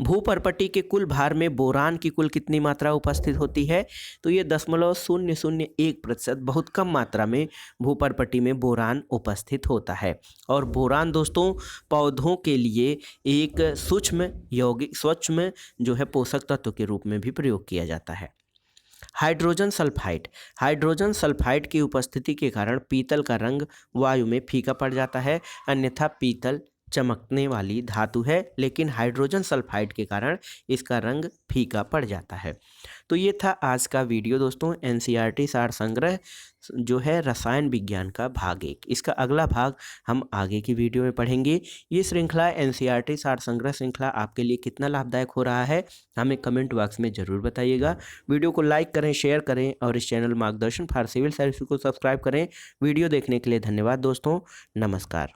Speaker 1: भूपर्पटी के कुल भार में बोरान की कुल कितनी मात्रा उपस्थित होती है? तो ये 0.001%, बहुत कम मात्रा में भूपर्पटी में बोरान उपस्थित होता है। और बोरान दोस्तों पौधों के लिए एक सूक्ष्म जो है पोषक तत्व के रूप में भी प्रयोग किया जाता है। हाइड्रोजन सल्फाइड की उपस्थिति के कारण पीतल का रंग वायु में फीका पड़ जाता है, अन्यथा पीतल चमकने वाली धातु है, लेकिन हाइड्रोजन सल्फाइड के कारण इसका रंग फीका पड़ जाता है। तो ये था आज का वीडियो दोस्तों, एनसीईआरटी सार संग्रह जो है रसायन विज्ञान का भाग 1। इसका अगला भाग हम आगे की वीडियो में पढ़ेंगे। ये श्रृंखला एनसीईआरटी सार संग्रह श्रृंखला आपके लिए कितना लाभदायक हो रहा है हमें कमेंट बॉक्स में ज़रूर बताइएगा। वीडियो को लाइक करें, शेयर करें और इस चैनल मार्गदर्शन फॉर सिविल सर्विस को सब्सक्राइब करें। वीडियो देखने के लिए धन्यवाद दोस्तों, नमस्कार।